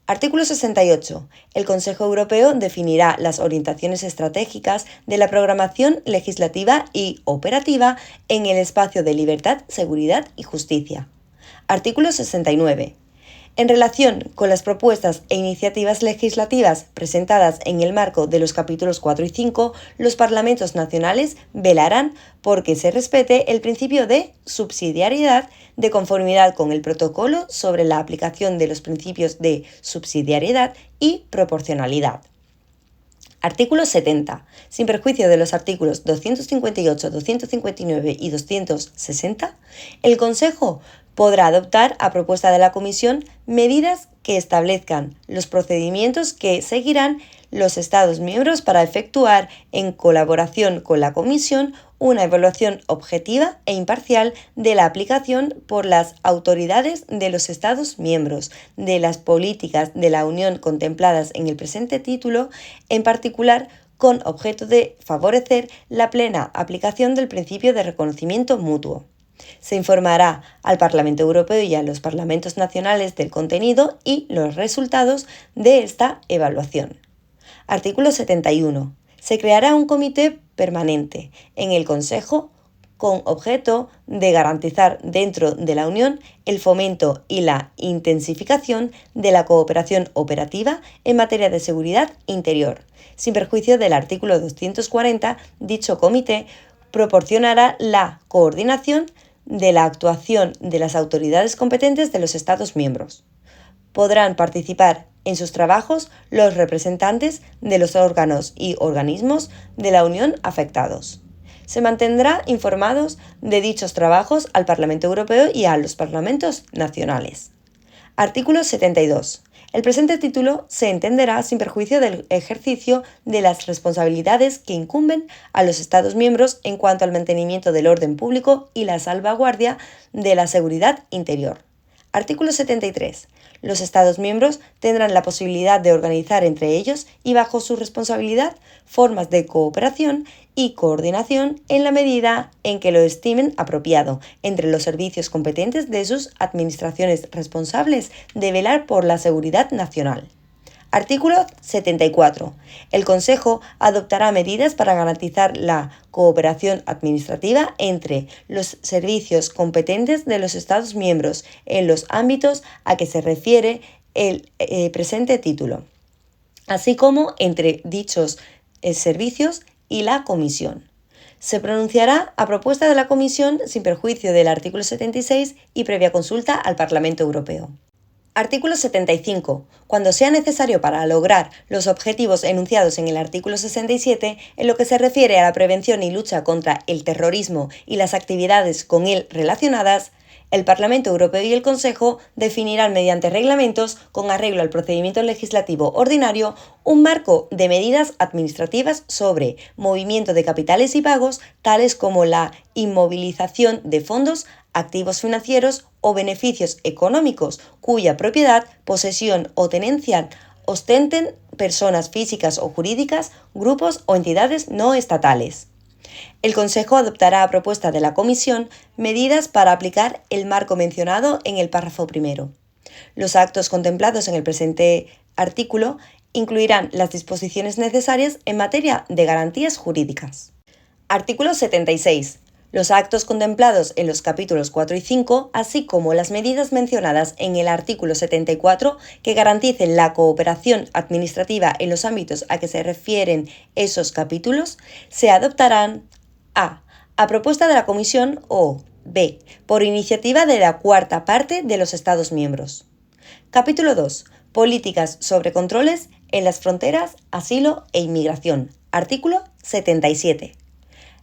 Artículo 68. El Consejo Europeo definirá las orientaciones estratégicas de la programación legislativa y operativa en el espacio de libertad, seguridad y justicia. Artículo 69. En relación con las propuestas e iniciativas legislativas presentadas en el marco de los capítulos 4 y 5, los parlamentos nacionales velarán por que se respete el principio de subsidiariedad de conformidad con el Protocolo sobre la aplicación de los principios de subsidiariedad y proporcionalidad. Artículo 70. Sin perjuicio de los artículos 258, 259 y 260, el Consejo podrá adoptar, a propuesta de la Comisión, medidas que establezcan los procedimientos que seguirán los Estados miembros para efectuar, en colaboración con la Comisión, una evaluación objetiva e imparcial de la aplicación por las autoridades de los Estados miembros de las políticas de la Unión contempladas en el presente título, en particular con objeto de favorecer la plena aplicación del principio de reconocimiento mutuo. Se informará al Parlamento Europeo y a los parlamentos nacionales del contenido y los resultados de esta evaluación. Artículo 71. Se creará un comité permanente en el Consejo con objeto de garantizar dentro de la Unión el fomento y la intensificación de la cooperación operativa en materia de seguridad interior. Sin perjuicio del artículo 240, dicho comité proporcionará la coordinación de la actuación de las autoridades competentes de los Estados miembros. Podrán participar en sus trabajos los representantes de los órganos y organismos de la Unión afectados. Se mantendrá informados de dichos trabajos al Parlamento Europeo y a los parlamentos nacionales. Artículo 72. El presente título se entenderá sin perjuicio del ejercicio de las responsabilidades que incumben a los Estados miembros en cuanto al mantenimiento del orden público y la salvaguardia de la seguridad interior. Artículo 73. Los Estados miembros tendrán la posibilidad de organizar entre ellos y bajo su responsabilidad formas de cooperación y coordinación en la medida en que lo estimen apropiado entre los servicios competentes de sus administraciones responsables de velar por la seguridad nacional. Artículo 74. El Consejo adoptará medidas para garantizar la cooperación administrativa entre los servicios competentes de los Estados miembros en los ámbitos a que se refiere el presente título, así como entre dichos servicios y la Comisión. Se pronunciará a propuesta de la Comisión sin perjuicio del artículo 76 y previa consulta al Parlamento Europeo. Artículo 75. Cuando sea necesario para lograr los objetivos enunciados en el artículo 67, en lo que se refiere a la prevención y lucha contra el terrorismo y las actividades con él relacionadas, el Parlamento Europeo y el Consejo definirán mediante reglamentos, con arreglo al procedimiento legislativo ordinario, un marco de medidas administrativas sobre movimiento de capitales y pagos, tales como la inmovilización de fondos, activos financieros o beneficios económicos cuya propiedad, posesión o tenencia ostenten personas físicas o jurídicas, grupos o entidades no estatales. El Consejo adoptará a propuesta de la Comisión medidas para aplicar el marco mencionado en el párrafo primero. Los actos contemplados en el presente artículo incluirán las disposiciones necesarias en materia de garantías jurídicas. Artículo 76. Los actos contemplados en los capítulos 4 y 5, así como las medidas mencionadas en el artículo 74 que garanticen la cooperación administrativa en los ámbitos a que se refieren esos capítulos, se adoptarán a propuesta de la Comisión o b. por iniciativa de la cuarta parte de los Estados miembros. Capítulo 2. Políticas sobre controles en las fronteras, asilo e inmigración. Artículo 77.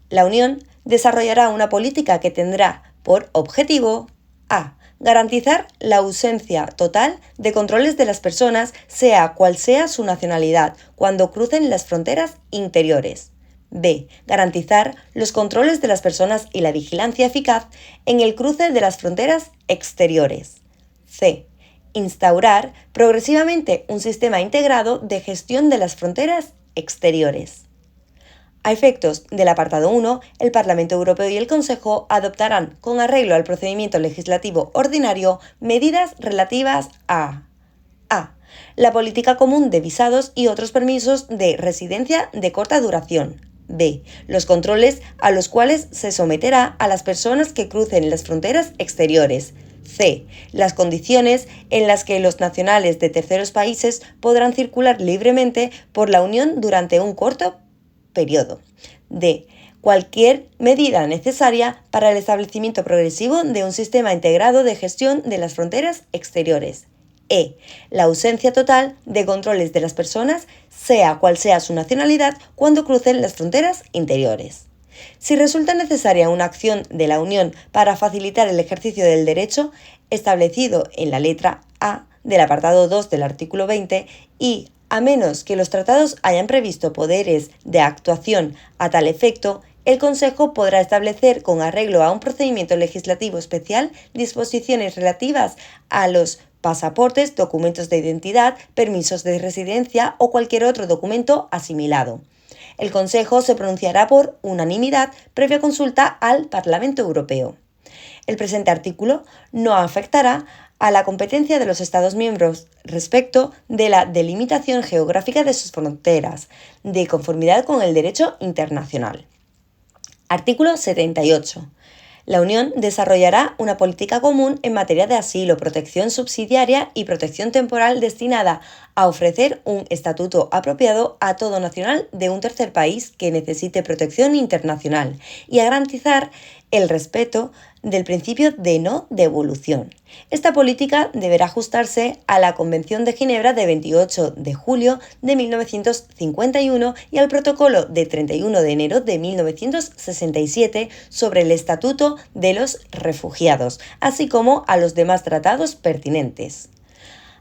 La Unión desarrollará una política que tendrá por objetivo a. Garantizar la ausencia total de controles de las personas, sea cual sea su nacionalidad, cuando crucen las fronteras interiores. b. Garantizar los controles de las personas y la vigilancia eficaz en el cruce de las fronteras exteriores. c. Instaurar progresivamente un sistema integrado de gestión de las fronteras exteriores. A efectos del apartado 1, el Parlamento Europeo y el Consejo adoptarán, con arreglo al procedimiento legislativo ordinario, medidas relativas a la política común de visados y otros permisos de residencia de corta duración. b. Los controles a los cuales se someterá a las personas que crucen las fronteras exteriores. c. Las condiciones en las que los nacionales de terceros países podrán circular libremente por la Unión durante un corto periodo. d. Cualquier medida necesaria para el establecimiento progresivo de un sistema integrado de gestión de las fronteras exteriores. e. La ausencia total de controles de las personas, sea cual sea su nacionalidad, cuando crucen las fronteras interiores. Si resulta necesaria una acción de la Unión para facilitar el ejercicio del derecho establecido en la letra A del apartado 2 del artículo 20 y A menos que los tratados hayan previsto poderes de actuación a tal efecto, el Consejo podrá establecer, con arreglo a un procedimiento legislativo especial, disposiciones relativas a los pasaportes, documentos de identidad, permisos de residencia o cualquier otro documento asimilado. El Consejo se pronunciará por unanimidad previa consulta al Parlamento Europeo. El presente artículo no afectará a la competencia de los Estados miembros respecto de la delimitación geográfica de sus fronteras, de conformidad con el derecho internacional. Artículo 78. La Unión desarrollará una política común en materia de asilo, protección subsidiaria y protección temporal destinada a ofrecer un estatuto apropiado a todo nacional de un tercer país que necesite protección internacional y a garantizar el respeto del principio de no devolución. Esta política deberá ajustarse a la Convención de Ginebra de 28 de julio de 1951 y al Protocolo de 31 de enero de 1967 sobre el Estatuto de los Refugiados, así como a los demás tratados pertinentes.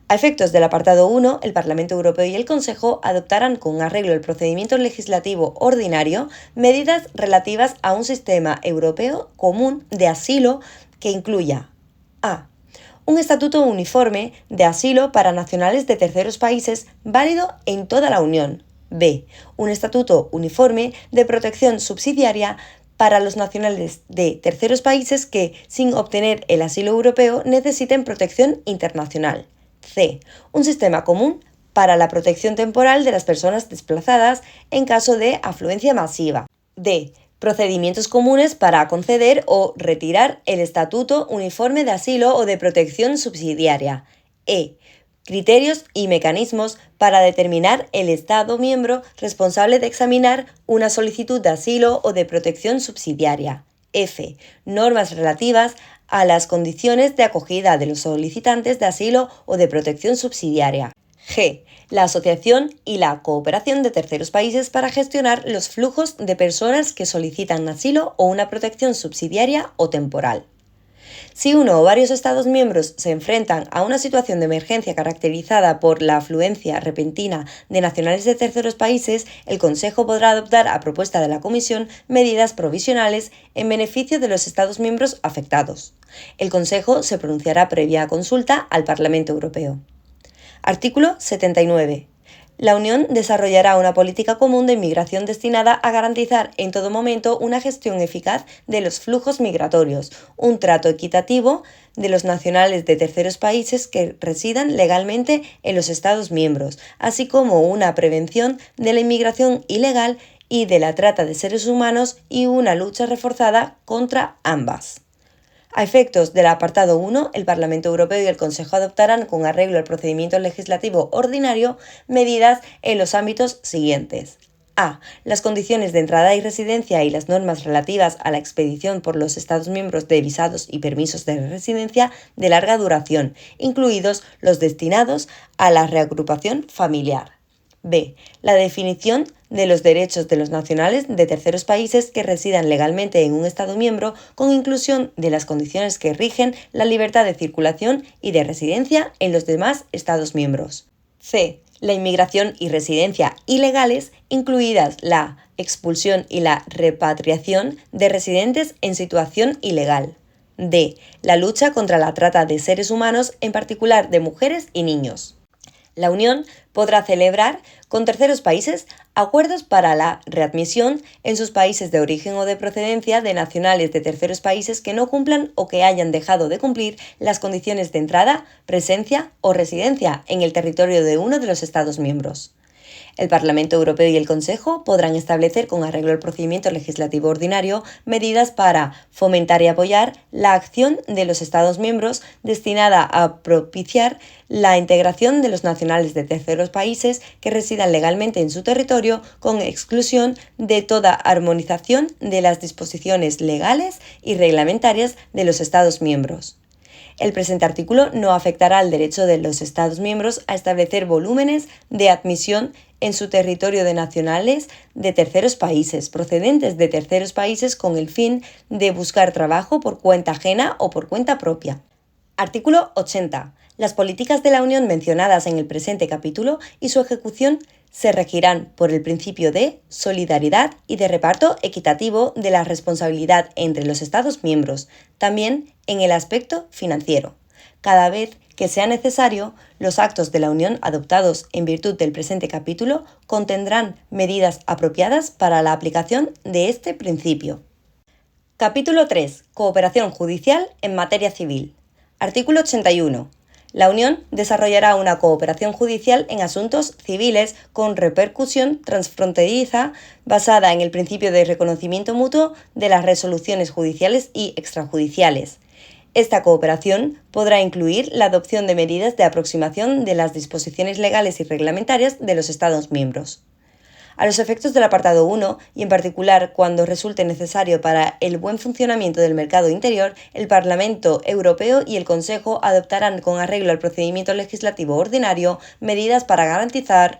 A efectos del apartado 1, el Parlamento Europeo y el Consejo adoptarán con arreglo al procedimiento legislativo ordinario medidas relativas a un sistema europeo común de asilo que incluya a. Un estatuto uniforme de asilo para nacionales de terceros países válido en toda la Unión. b. Un estatuto uniforme de protección subsidiaria para los nacionales de terceros países que, sin obtener el asilo europeo, necesiten protección internacional. C. Un sistema común para la protección temporal de las personas desplazadas en caso de afluencia masiva. D. Procedimientos comunes para conceder o retirar el estatuto uniforme de asilo o de protección subsidiaria. E. Criterios y mecanismos para determinar el Estado miembro responsable de examinar una solicitud de asilo o de protección subsidiaria. F. Normas relativas a las condiciones de acogida de los solicitantes de asilo o de protección subsidiaria. G. La asociación y la cooperación de terceros países para gestionar los flujos de personas que solicitan asilo o una protección subsidiaria o temporal. Si uno o varios Estados miembros se enfrentan a una situación de emergencia caracterizada por la afluencia repentina de nacionales de terceros países, el Consejo podrá adoptar, a propuesta de la Comisión, medidas provisionales en beneficio de los Estados miembros afectados. El Consejo se pronunciará previa consulta al Parlamento Europeo. Artículo 79. La Unión desarrollará una política común de inmigración destinada a garantizar en todo momento una gestión eficaz de los flujos migratorios, un trato equitativo de los nacionales de terceros países que residan legalmente en los Estados miembros, así como una prevención de la inmigración ilegal y de la trata de seres humanos y una lucha reforzada contra ambas. A efectos del apartado 1, el Parlamento Europeo y el Consejo adoptarán, con arreglo al procedimiento legislativo ordinario, medidas en los ámbitos siguientes. A. Las condiciones de entrada y residencia y las normas relativas a la expedición por los Estados miembros de visados y permisos de residencia de larga duración, incluidos los destinados a la reagrupación familiar. B. La definición de los derechos de los nacionales de terceros países que residan legalmente en un Estado miembro, con inclusión de las condiciones que rigen la libertad de circulación y de residencia en los demás Estados miembros. C. La inmigración y residencia ilegales, incluidas la expulsión y la repatriación de residentes en situación ilegal. D. La lucha contra la trata de seres humanos, en particular de mujeres y niños. La Unión podrá celebrar con terceros países acuerdos para la readmisión en sus países de origen o de procedencia de nacionales de terceros países que no cumplan o que hayan dejado de cumplir las condiciones de entrada, presencia o residencia en el territorio de uno de los Estados miembros. El Parlamento Europeo y el Consejo podrán establecer, con arreglo al procedimiento legislativo ordinario, medidas para fomentar y apoyar la acción de los Estados miembros destinada a propiciar la integración de los nacionales de terceros países que residan legalmente en su territorio, con exclusión de toda armonización de las disposiciones legales y reglamentarias de los Estados miembros. El presente artículo no afectará al derecho de los Estados miembros a establecer volúmenes de admisión en su territorio de nacionales de terceros países, procedentes de terceros países con el fin de buscar trabajo por cuenta ajena o por cuenta propia. Artículo 80. Las políticas de la Unión mencionadas en el presente capítulo y su ejecución se regirán por el principio de solidaridad y de reparto equitativo de la responsabilidad entre los Estados miembros, también en el aspecto financiero. Cada vez que sea necesario, los actos de la Unión adoptados en virtud del presente capítulo contendrán medidas apropiadas para la aplicación de este principio. Capítulo 3. Cooperación judicial en materia civil. Artículo 81. La Unión desarrollará una cooperación judicial en asuntos civiles con repercusión transfronteriza basada en el principio de reconocimiento mutuo de las resoluciones judiciales y extrajudiciales. Esta cooperación podrá incluir la adopción de medidas de aproximación de las disposiciones legales y reglamentarias de los Estados miembros. A los efectos del apartado 1, y en particular cuando resulte necesario para el buen funcionamiento del mercado interior, el Parlamento Europeo y el Consejo adoptarán con arreglo al procedimiento legislativo ordinario medidas para garantizar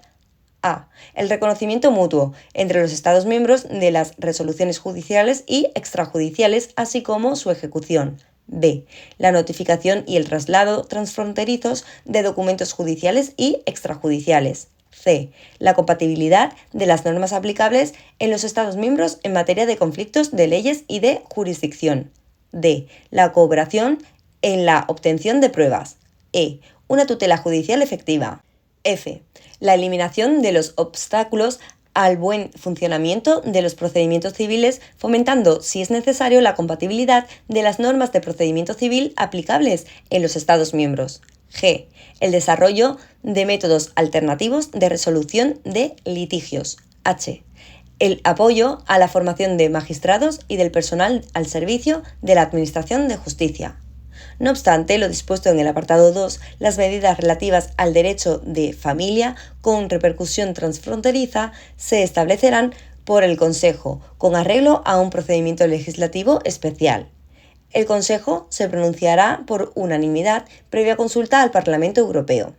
a. El reconocimiento mutuo entre los Estados miembros de las resoluciones judiciales y extrajudiciales, así como su ejecución. B. La notificación y el traslado transfronterizos de documentos judiciales y extrajudiciales. C. La compatibilidad de las normas aplicables en los Estados miembros en materia de conflictos de leyes y de jurisdicción. D. La cooperación en la obtención de pruebas. E. Una tutela judicial efectiva. F. La eliminación de los obstáculos al buen funcionamiento de los procedimientos civiles, fomentando, si es necesario, la compatibilidad de las normas de procedimiento civil aplicables en los Estados miembros. G. El desarrollo de métodos alternativos de resolución de litigios. H. El apoyo a la formación de magistrados y del personal al servicio de la Administración de Justicia. No obstante, lo dispuesto en el apartado 2, las medidas relativas al derecho de familia con repercusión transfronteriza se establecerán por el Consejo, con arreglo a un procedimiento legislativo especial. El Consejo se pronunciará por unanimidad previa consulta al Parlamento Europeo.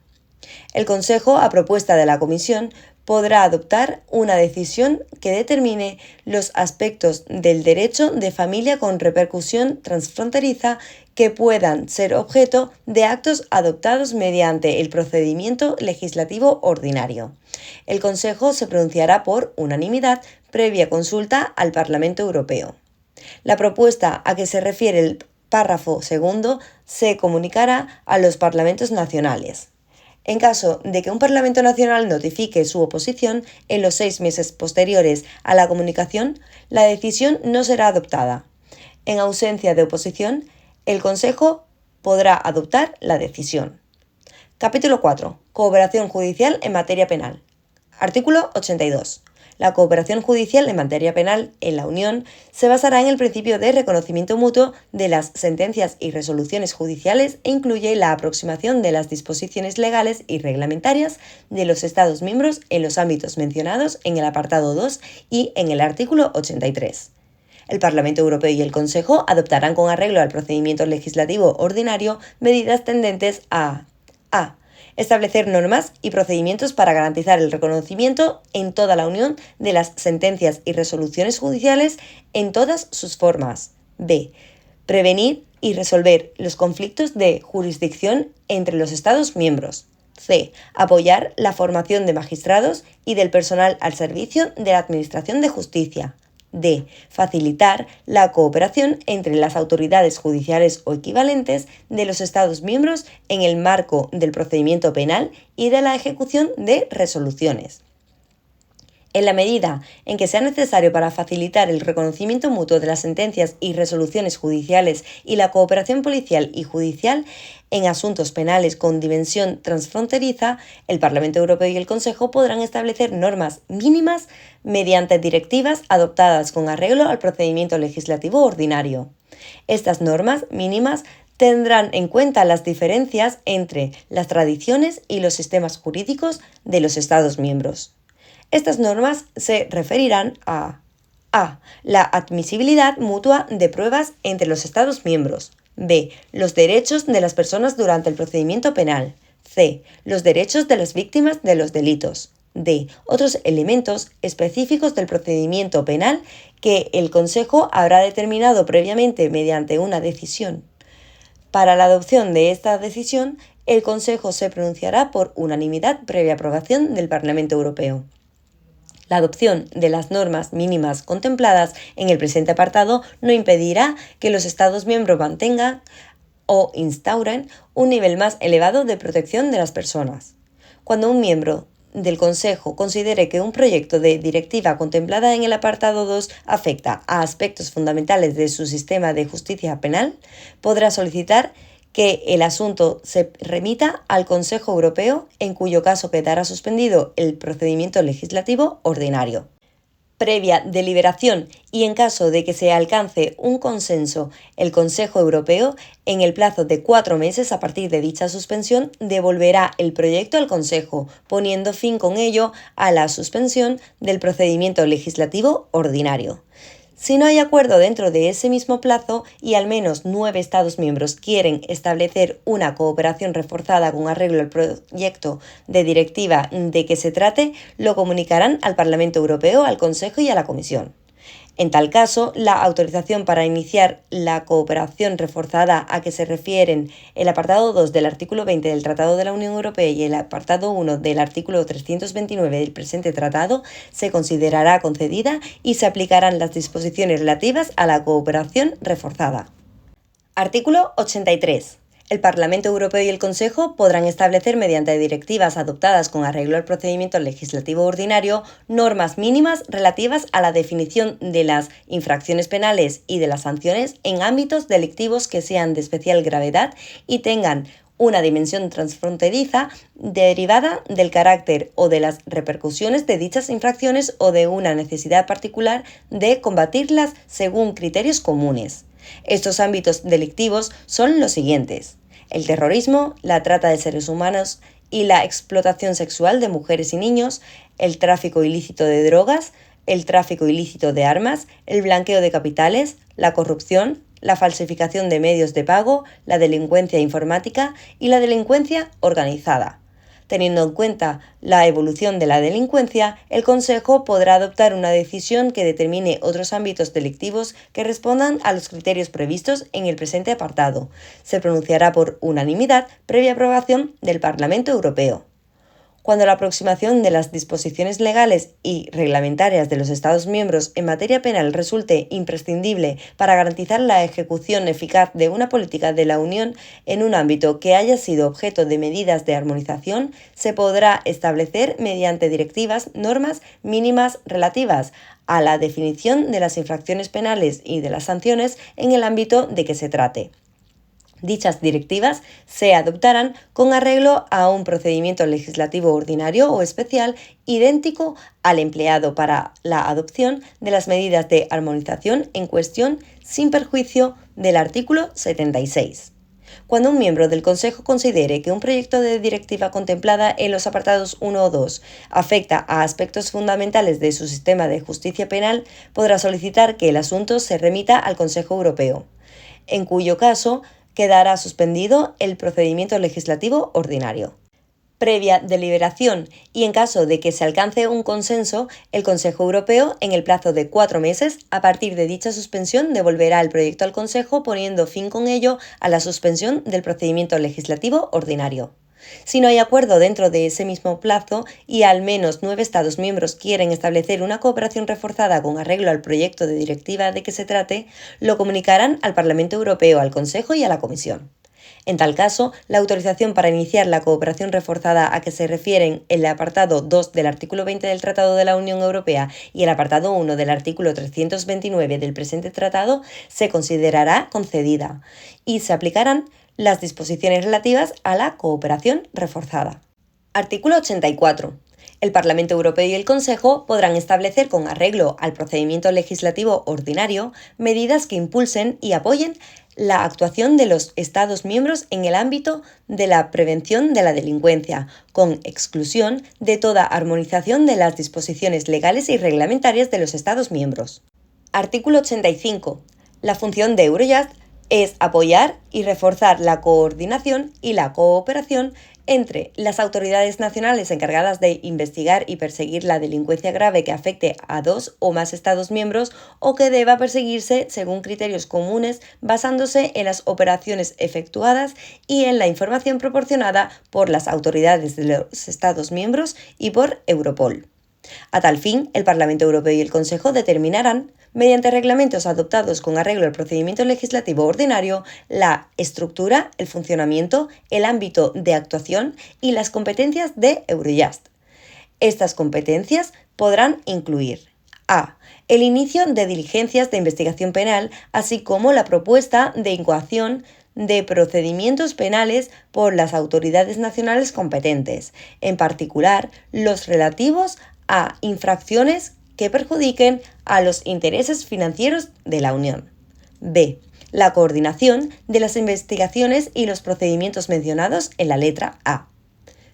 El Consejo, a propuesta de la Comisión, podrá adoptar una decisión que determine los aspectos del derecho de familia con repercusión transfronteriza que puedan ser objeto de actos adoptados mediante el procedimiento legislativo ordinario. El Consejo se pronunciará por unanimidad previa consulta al Parlamento Europeo. La propuesta a que se refiere el párrafo segundo se comunicará a los parlamentos nacionales. En caso de que un Parlamento Nacional notifique su oposición en los 6 meses posteriores a la comunicación, la decisión no será adoptada. En ausencia de oposición, el Consejo podrá adoptar la decisión. Capítulo 4. Cooperación judicial en materia penal. Artículo 82. La cooperación judicial en materia penal en la Unión se basará en el principio de reconocimiento mutuo de las sentencias y resoluciones judiciales e incluye la aproximación de las disposiciones legales y reglamentarias de los Estados miembros en los ámbitos mencionados en el apartado 2 y en el artículo 83. El Parlamento Europeo y el Consejo adoptarán con arreglo al procedimiento legislativo ordinario medidas tendentes a establecer normas y procedimientos para garantizar el reconocimiento en toda la Unión de las sentencias y resoluciones judiciales en todas sus formas. B. Prevenir y resolver los conflictos de jurisdicción entre los Estados miembros. C. Apoyar la formación de magistrados y del personal al servicio de la Administración de Justicia. D. Facilitar la cooperación entre las autoridades judiciales o equivalentes de los Estados miembros en el marco del procedimiento penal y de la ejecución de resoluciones. En la medida en que sea necesario para facilitar el reconocimiento mutuo de las sentencias y resoluciones judiciales y la cooperación policial y judicial en asuntos penales con dimensión transfronteriza, el Parlamento Europeo y el Consejo podrán establecer normas mínimas mediante directivas adoptadas con arreglo al procedimiento legislativo ordinario. Estas normas mínimas tendrán en cuenta las diferencias entre las tradiciones y los sistemas jurídicos de los Estados miembros. Estas normas se referirán a la admisibilidad mutua de pruebas entre los Estados miembros. B. Los derechos de las personas durante el procedimiento penal. C. Los derechos de las víctimas de los delitos. D. Otros elementos específicos del procedimiento penal que el Consejo habrá determinado previamente mediante una decisión. Para la adopción de esta decisión, el Consejo se pronunciará por unanimidad previa aprobación del Parlamento Europeo. La adopción de las normas mínimas contempladas en el presente apartado no impedirá que los Estados miembros mantengan o instauren un nivel más elevado de protección de las personas. Cuando un miembro del Consejo considere que un proyecto de directiva contemplada en el apartado 2 afecta a aspectos fundamentales de su sistema de justicia penal, podrá solicitar que el asunto se remita al Consejo Europeo, en cuyo caso quedará suspendido el procedimiento legislativo ordinario. Previa deliberación y en caso de que se alcance un consenso, el Consejo Europeo, en el plazo de 4 meses a partir de dicha suspensión, devolverá el proyecto al Consejo, poniendo fin con ello a la suspensión del procedimiento legislativo ordinario. Si no hay acuerdo dentro de ese mismo plazo y al menos 9 Estados miembros quieren establecer una cooperación reforzada con arreglo al proyecto de directiva de que se trate, lo comunicarán al Parlamento Europeo, al Consejo y a la Comisión. En tal caso, la autorización para iniciar la cooperación reforzada a que se refieren el apartado 2 del artículo 20 del Tratado de la Unión Europea y el apartado 1 del artículo 329 del presente tratado se considerará concedida y se aplicarán las disposiciones relativas a la cooperación reforzada. Artículo 83. El Parlamento Europeo y el Consejo podrán establecer mediante directivas adoptadas con arreglo al procedimiento legislativo ordinario normas mínimas relativas a la definición de las infracciones penales y de las sanciones en ámbitos delictivos que sean de especial gravedad y tengan una dimensión transfronteriza derivada del carácter o de las repercusiones de dichas infracciones o de una necesidad particular de combatirlas según criterios comunes. Estos ámbitos delictivos son los siguientes: el terrorismo, la trata de seres humanos y la explotación sexual de mujeres y niños, el tráfico ilícito de drogas, el tráfico ilícito de armas, el blanqueo de capitales, la corrupción, la falsificación de medios de pago, la delincuencia informática y la delincuencia organizada. Teniendo en cuenta la evolución de la delincuencia, el Consejo podrá adoptar una decisión que determine otros ámbitos delictivos que respondan a los criterios previstos en el presente apartado. Se pronunciará por unanimidad previa aprobación del Parlamento Europeo. Cuando la aproximación de las disposiciones legales y reglamentarias de los Estados miembros en materia penal resulte imprescindible para garantizar la ejecución eficaz de una política de la Unión en un ámbito que haya sido objeto de medidas de armonización, se podrá establecer mediante directivas normas mínimas relativas a la definición de las infracciones penales y de las sanciones en el ámbito de que se trate. Dichas directivas se adoptarán con arreglo a un procedimiento legislativo ordinario o especial idéntico al empleado para la adopción de las medidas de armonización en cuestión, sin perjuicio del artículo 76. Cuando un miembro del Consejo considere que un proyecto de directiva contemplada en los apartados 1 o 2 afecta a aspectos fundamentales de su sistema de justicia penal, podrá solicitar que el asunto se remita al Consejo Europeo, en cuyo caso quedará suspendido el procedimiento legislativo ordinario. Previa deliberación y en caso de que se alcance un consenso, el Consejo Europeo, en el plazo de 4 meses, a partir de dicha suspensión, devolverá el proyecto al Consejo, poniendo fin con ello a la suspensión del procedimiento legislativo ordinario. Si no hay acuerdo dentro de ese mismo plazo y al menos 9 Estados miembros quieren establecer una cooperación reforzada con arreglo al proyecto de directiva de que se trate, lo comunicarán al Parlamento Europeo, al Consejo y a la Comisión. En tal caso, la autorización para iniciar la cooperación reforzada a que se refieren el apartado 2 del artículo 20 del Tratado de la Unión Europea y el apartado 1 del artículo 329 del presente tratado se considerará concedida y se aplicarán las disposiciones relativas a la cooperación reforzada. Artículo 84. El Parlamento Europeo y el Consejo podrán establecer con arreglo al procedimiento legislativo ordinario medidas que impulsen y apoyen la actuación de los Estados miembros en el ámbito de la prevención de la delincuencia, con exclusión de toda armonización de las disposiciones legales y reglamentarias de los Estados miembros. Artículo 85. La función de Eurojust Es apoyar y reforzar la coordinación y la cooperación entre las autoridades nacionales encargadas de investigar y perseguir la delincuencia grave que afecte a 2 o más Estados miembros o que deba perseguirse según criterios comunes basándose en las operaciones efectuadas y en la información proporcionada por las autoridades de los Estados miembros y por Europol. A tal fin, el Parlamento Europeo y el Consejo determinarán, mediante reglamentos adoptados con arreglo al procedimiento legislativo ordinario, la estructura, el funcionamiento, el ámbito de actuación y las competencias de Eurojust. Estas competencias podrán incluir a. El inicio de diligencias de investigación penal, así como la propuesta de incoación de procedimientos penales por las autoridades nacionales competentes, en particular los relativos a infracciones que perjudiquen a los intereses financieros de la Unión. B. La coordinación de las investigaciones y los procedimientos mencionados en la letra A.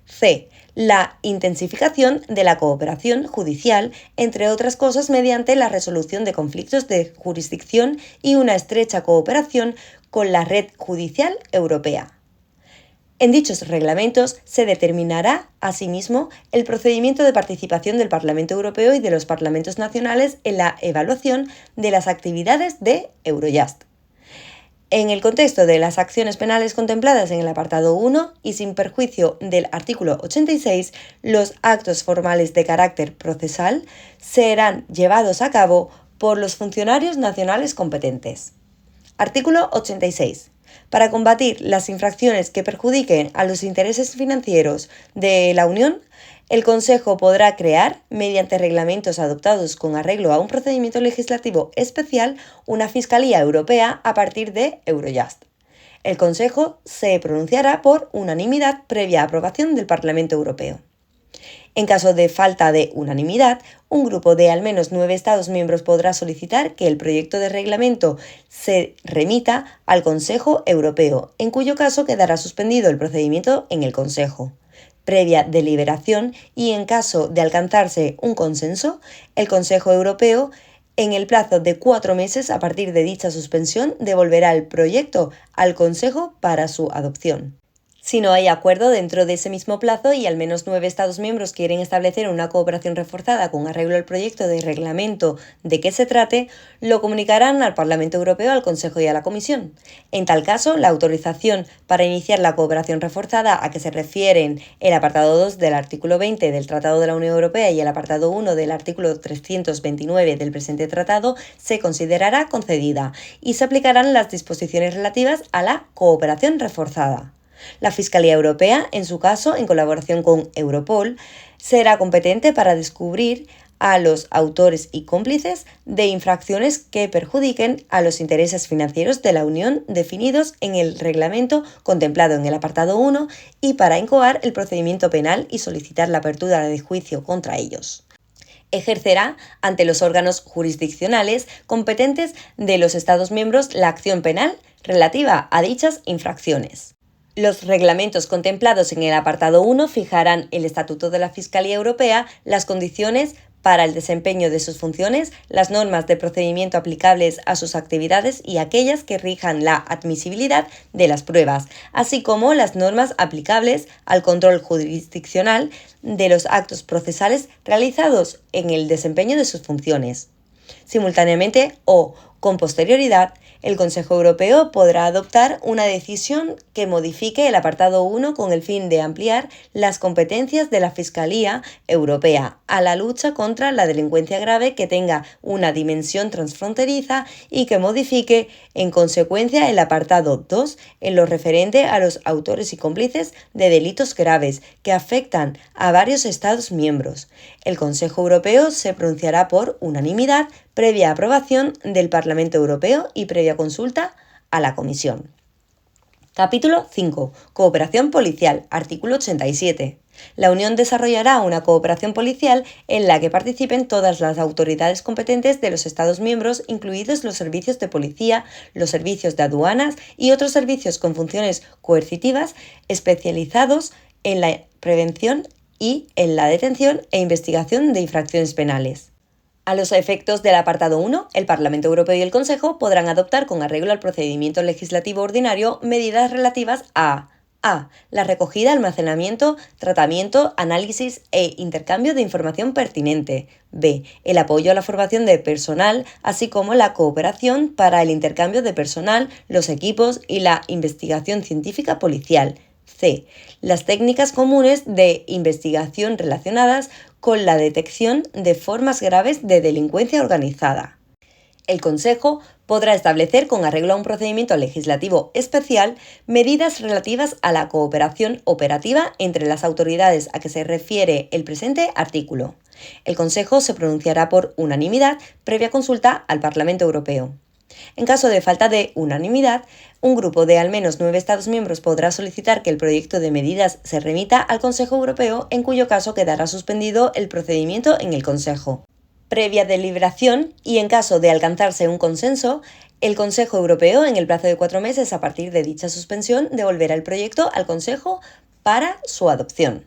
C. La intensificación de la cooperación judicial, entre otras cosas mediante la resolución de conflictos de jurisdicción y una estrecha cooperación con la red judicial europea. En dichos reglamentos se determinará, asimismo, el procedimiento de participación del Parlamento Europeo y de los parlamentos nacionales en la evaluación de las actividades de Eurojust. En el contexto de las acciones penales contempladas en el apartado 1 y sin perjuicio del artículo 86, los actos formales de carácter procesal serán llevados a cabo por los funcionarios nacionales competentes. Artículo 86. Para combatir las infracciones que perjudiquen a los intereses financieros de la Unión, el Consejo podrá crear, mediante reglamentos adoptados con arreglo a un procedimiento legislativo especial, una Fiscalía Europea a partir de Eurojust. El Consejo se pronunciará por unanimidad previa aprobación del Parlamento Europeo. En caso de falta de unanimidad, un grupo de al menos 9 Estados miembros podrá solicitar que el proyecto de reglamento se remita al Consejo Europeo, en cuyo caso quedará suspendido el procedimiento en el Consejo. Previa deliberación y en caso de alcanzarse un consenso, el Consejo Europeo, en el plazo de 4 meses a partir de dicha suspensión, devolverá el proyecto al Consejo para su adopción. Si no hay acuerdo dentro de ese mismo plazo y al menos 9 Estados miembros quieren establecer una cooperación reforzada con arreglo al proyecto de reglamento de que se trate, lo comunicarán al Parlamento Europeo, al Consejo y a la Comisión. En tal caso, la autorización para iniciar la cooperación reforzada a que se refieren el apartado 2 del artículo 20 del Tratado de la Unión Europea y el apartado 1 del artículo 329 del presente tratado se considerará concedida y se aplicarán las disposiciones relativas a la cooperación reforzada. La Fiscalía Europea, en su caso, en colaboración con Europol, será competente para descubrir a los autores y cómplices de infracciones que perjudiquen a los intereses financieros de la Unión definidos en el reglamento contemplado en el apartado 1 y para incoar el procedimiento penal y solicitar la apertura de juicio contra ellos. Ejercerá ante los órganos jurisdiccionales competentes de los Estados miembros la acción penal relativa a dichas infracciones. Los reglamentos contemplados en el apartado 1 fijarán el Estatuto de la Fiscalía Europea, las condiciones para el desempeño de sus funciones, las normas de procedimiento aplicables a sus actividades y aquellas que rijan la admisibilidad de las pruebas, así como las normas aplicables al control jurisdiccional de los actos procesales realizados en el desempeño de sus funciones. Simultáneamente o con posterioridad, el Consejo Europeo podrá adoptar una decisión que modifique el apartado 1 con el fin de ampliar las competencias de la Fiscalía Europea a la lucha contra la delincuencia grave que tenga una dimensión transfronteriza y que modifique en consecuencia el apartado 2 en lo referente a los autores y cómplices de delitos graves que afectan a varios Estados miembros. El Consejo Europeo se pronunciará por unanimidad previa aprobación del Parlamento Europeo y previa consulta a la Comisión. Capítulo 5. Cooperación policial. Artículo 87. La Unión desarrollará una cooperación policial en la que participen todas las autoridades competentes de los Estados miembros, incluidos los servicios de policía, los servicios de aduanas y otros servicios con funciones coercitivas especializados en la prevención y en la detención e investigación de infracciones penales. A los efectos del apartado 1, el Parlamento Europeo y el Consejo podrán adoptar con arreglo al procedimiento legislativo ordinario medidas relativas a la recogida, almacenamiento, tratamiento, análisis e intercambio de información pertinente. B. El apoyo a la formación de personal, así como la cooperación para el intercambio de personal, los equipos y la investigación científica policial. C. Las técnicas comunes de investigación relacionadas con la detección de formas graves de delincuencia organizada. El Consejo podrá establecer, con arreglo a un procedimiento legislativo especial, medidas relativas a la cooperación operativa entre las autoridades a que se refiere el presente artículo. El Consejo se pronunciará por unanimidad previa consulta al Parlamento Europeo. En caso de falta de unanimidad, un grupo de al menos 9 Estados miembros podrá solicitar que el proyecto de medidas se remita al Consejo Europeo, en cuyo caso quedará suspendido el procedimiento en el Consejo. Previa deliberación y en caso de alcanzarse un consenso, el Consejo Europeo, en el plazo de 4 meses a partir de dicha suspensión, devolverá el proyecto al Consejo para su adopción.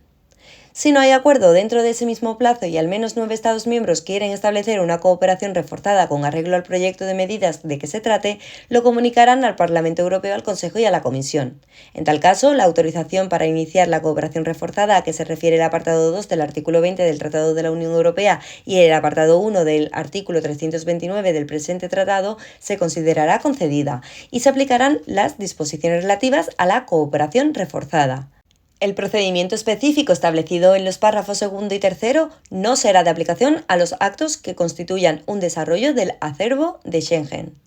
Si no hay acuerdo dentro de ese mismo plazo y al menos 9 Estados miembros quieren establecer una cooperación reforzada con arreglo al proyecto de medidas de que se trate, lo comunicarán al Parlamento Europeo, al Consejo y a la Comisión. En tal caso, la autorización para iniciar la cooperación reforzada a que se refiere el apartado 2 del artículo 20 del Tratado de la Unión Europea y el apartado 1 del artículo 329 del presente tratado se considerará concedida y se aplicarán las disposiciones relativas a la cooperación reforzada. El procedimiento específico establecido en los párrafos segundo y tercero no será de aplicación a los actos que constituyan un desarrollo del acervo de Schengen.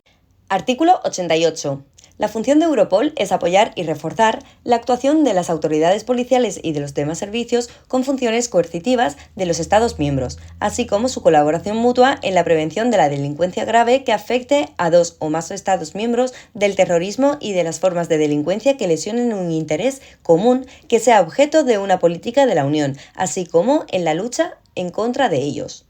Artículo 88. La función de Europol es apoyar y reforzar la actuación de las autoridades policiales y de los demás servicios con funciones coercitivas de los Estados miembros, así como su colaboración mutua en la prevención de la delincuencia grave que afecte a 2 o más Estados miembros, del terrorismo y de las formas de delincuencia que lesionen un interés común que sea objeto de una política de la Unión, así como en la lucha en contra de ellos.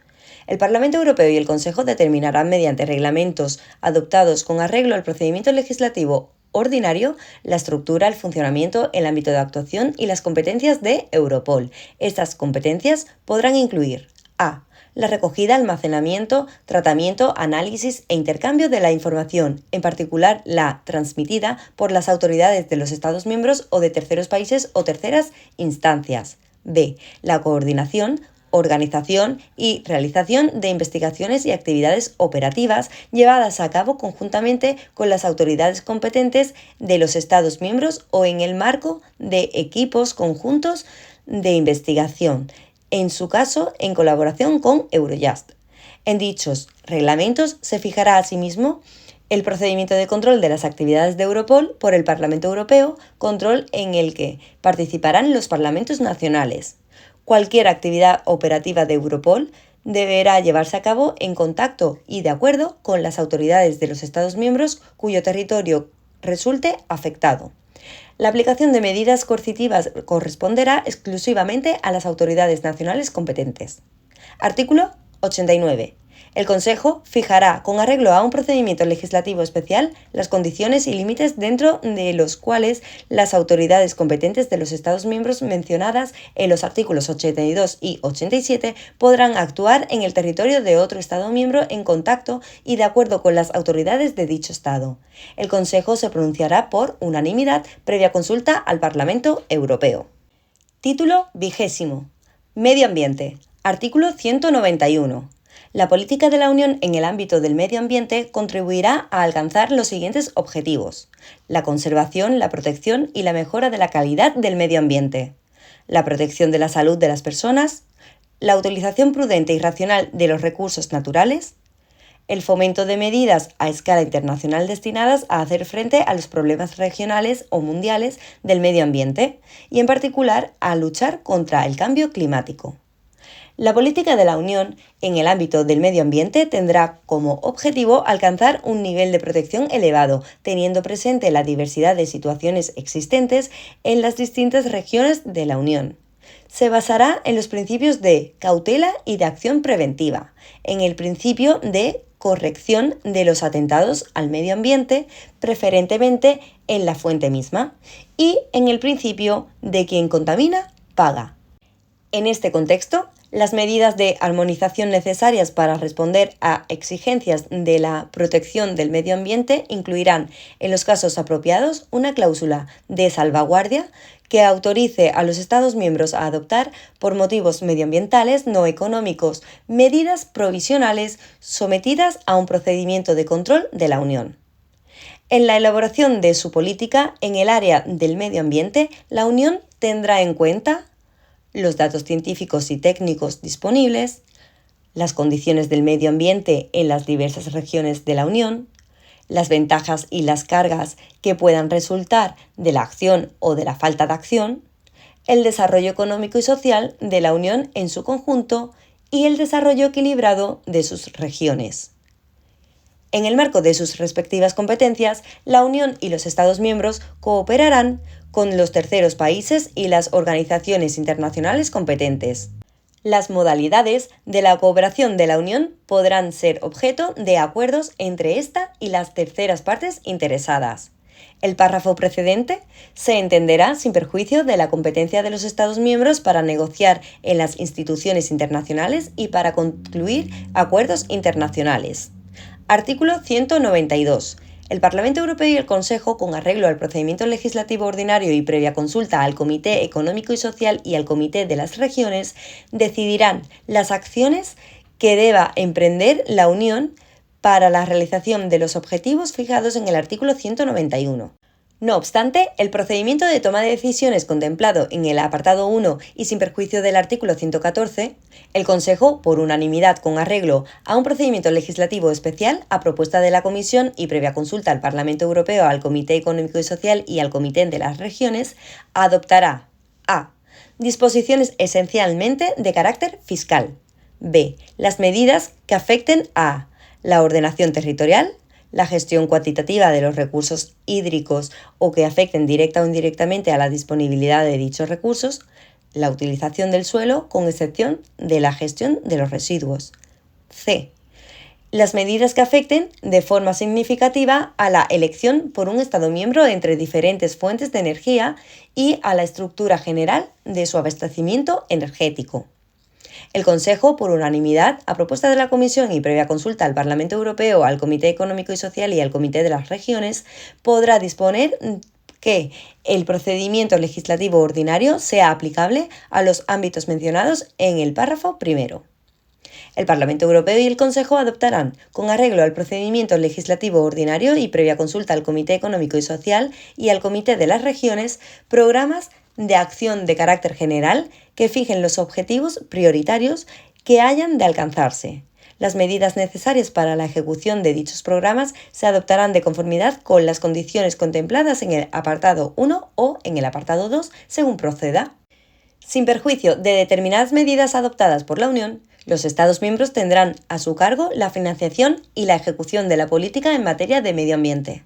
El Parlamento Europeo y el Consejo determinarán mediante reglamentos adoptados con arreglo al procedimiento legislativo ordinario la estructura, el funcionamiento, el ámbito de actuación y las competencias de Europol. Estas competencias podrán incluir a. La recogida, almacenamiento, tratamiento, análisis e intercambio de la información, en particular la transmitida por las autoridades de los Estados miembros o de terceros países o terceras instancias. B. La coordinación, organización y realización de investigaciones y actividades operativas llevadas a cabo conjuntamente con las autoridades competentes de los Estados miembros o en el marco de equipos conjuntos de investigación, en su caso en colaboración con Eurojust. En dichos reglamentos se fijará asimismo el procedimiento de control de las actividades de Europol por el Parlamento Europeo, control en el que participarán los parlamentos nacionales. Cualquier actividad operativa de Europol deberá llevarse a cabo en contacto y de acuerdo con las autoridades de los Estados miembros cuyo territorio resulte afectado. La aplicación de medidas coercitivas corresponderá exclusivamente a las autoridades nacionales competentes. Artículo 89. El Consejo fijará, con arreglo a un procedimiento legislativo especial, las condiciones y límites dentro de los cuales las autoridades competentes de los Estados miembros mencionadas en los artículos 82 y 87 podrán actuar en el territorio de otro Estado miembro en contacto y de acuerdo con las autoridades de dicho Estado. El Consejo se pronunciará por unanimidad previa consulta al Parlamento Europeo. Título 20. Medio ambiente. Artículo 191. La política de la Unión en el ámbito del medio ambiente contribuirá a alcanzar los siguientes objetivos: la conservación, la protección y la mejora de la calidad del medio ambiente, la protección de la salud de las personas, la utilización prudente y racional de los recursos naturales, el fomento de medidas a escala internacional destinadas a hacer frente a los problemas regionales o mundiales del medio ambiente y, en particular, a luchar contra el cambio climático. La política de la Unión en el ámbito del medio ambiente tendrá como objetivo alcanzar un nivel de protección elevado, teniendo presente la diversidad de situaciones existentes en las distintas regiones de la Unión. Se basará en los principios de cautela y de acción preventiva, en el principio de corrección de los atentados al medio ambiente, preferentemente en la fuente misma, y en el principio de quien contamina, paga. En este contexto, Las medidas de armonización necesarias para responder a exigencias de la protección del medio ambiente incluirán, en los casos apropiados, una cláusula de salvaguardia que autorice a los Estados miembros a adoptar, por motivos medioambientales no económicos, medidas provisionales sometidas a un procedimiento de control de la Unión. En la elaboración de su política en el área del medio ambiente, la Unión tendrá en cuenta los datos científicos y técnicos disponibles, las condiciones del medio ambiente en las diversas regiones de la Unión, las ventajas y las cargas que puedan resultar de la acción o de la falta de acción, el desarrollo económico y social de la Unión en su conjunto y el desarrollo equilibrado de sus regiones. En el marco de sus respectivas competencias, la Unión y los Estados miembros cooperarán con los terceros países y las organizaciones internacionales competentes. Las modalidades de la cooperación de la Unión podrán ser objeto de acuerdos entre esta y las terceras partes interesadas. El párrafo precedente se entenderá sin perjuicio de la competencia de los Estados miembros para negociar en las instituciones internacionales y para concluir acuerdos internacionales. Artículo 192. El Parlamento Europeo y el Consejo, con arreglo al procedimiento legislativo ordinario y previa consulta al Comité Económico y Social y al Comité de las Regiones, decidirán las acciones que deba emprender la Unión para la realización de los objetivos fijados en el artículo 191. No obstante, el procedimiento de toma de decisiones contemplado en el apartado 1 y sin perjuicio del artículo 114, el Consejo, por unanimidad con arreglo a un procedimiento legislativo especial a propuesta de la Comisión y previa consulta al Parlamento Europeo, al Comité Económico y Social y al Comité de las Regiones, adoptará a. Disposiciones esencialmente de carácter fiscal. b. Las medidas que afecten a la ordenación territorial, la gestión cuantitativa de los recursos hídricos o que afecten directa o indirectamente a la disponibilidad de dichos recursos, la utilización del suelo con excepción de la gestión de los residuos. C. Las medidas que afecten de forma significativa a la elección por un Estado miembro entre diferentes fuentes de energía y a la estructura general de su abastecimiento energético. El Consejo, por unanimidad, a propuesta de la Comisión y previa consulta al Parlamento Europeo, al Comité Económico y Social y al Comité de las Regiones, podrá disponer que el procedimiento legislativo ordinario sea aplicable a los ámbitos mencionados en el párrafo primero. El Parlamento Europeo y el Consejo adoptarán, con arreglo al procedimiento legislativo ordinario y previa consulta al Comité Económico y Social y al Comité de las Regiones, programas de acción de carácter general que fijen los objetivos prioritarios que hayan de alcanzarse. Las medidas necesarias para la ejecución de dichos programas se adoptarán de conformidad con las condiciones contempladas en el apartado 1 o en el apartado 2, según proceda. Sin perjuicio de determinadas medidas adoptadas por la Unión, los Estados miembros tendrán a su cargo la financiación y la ejecución de la política en materia de medio ambiente.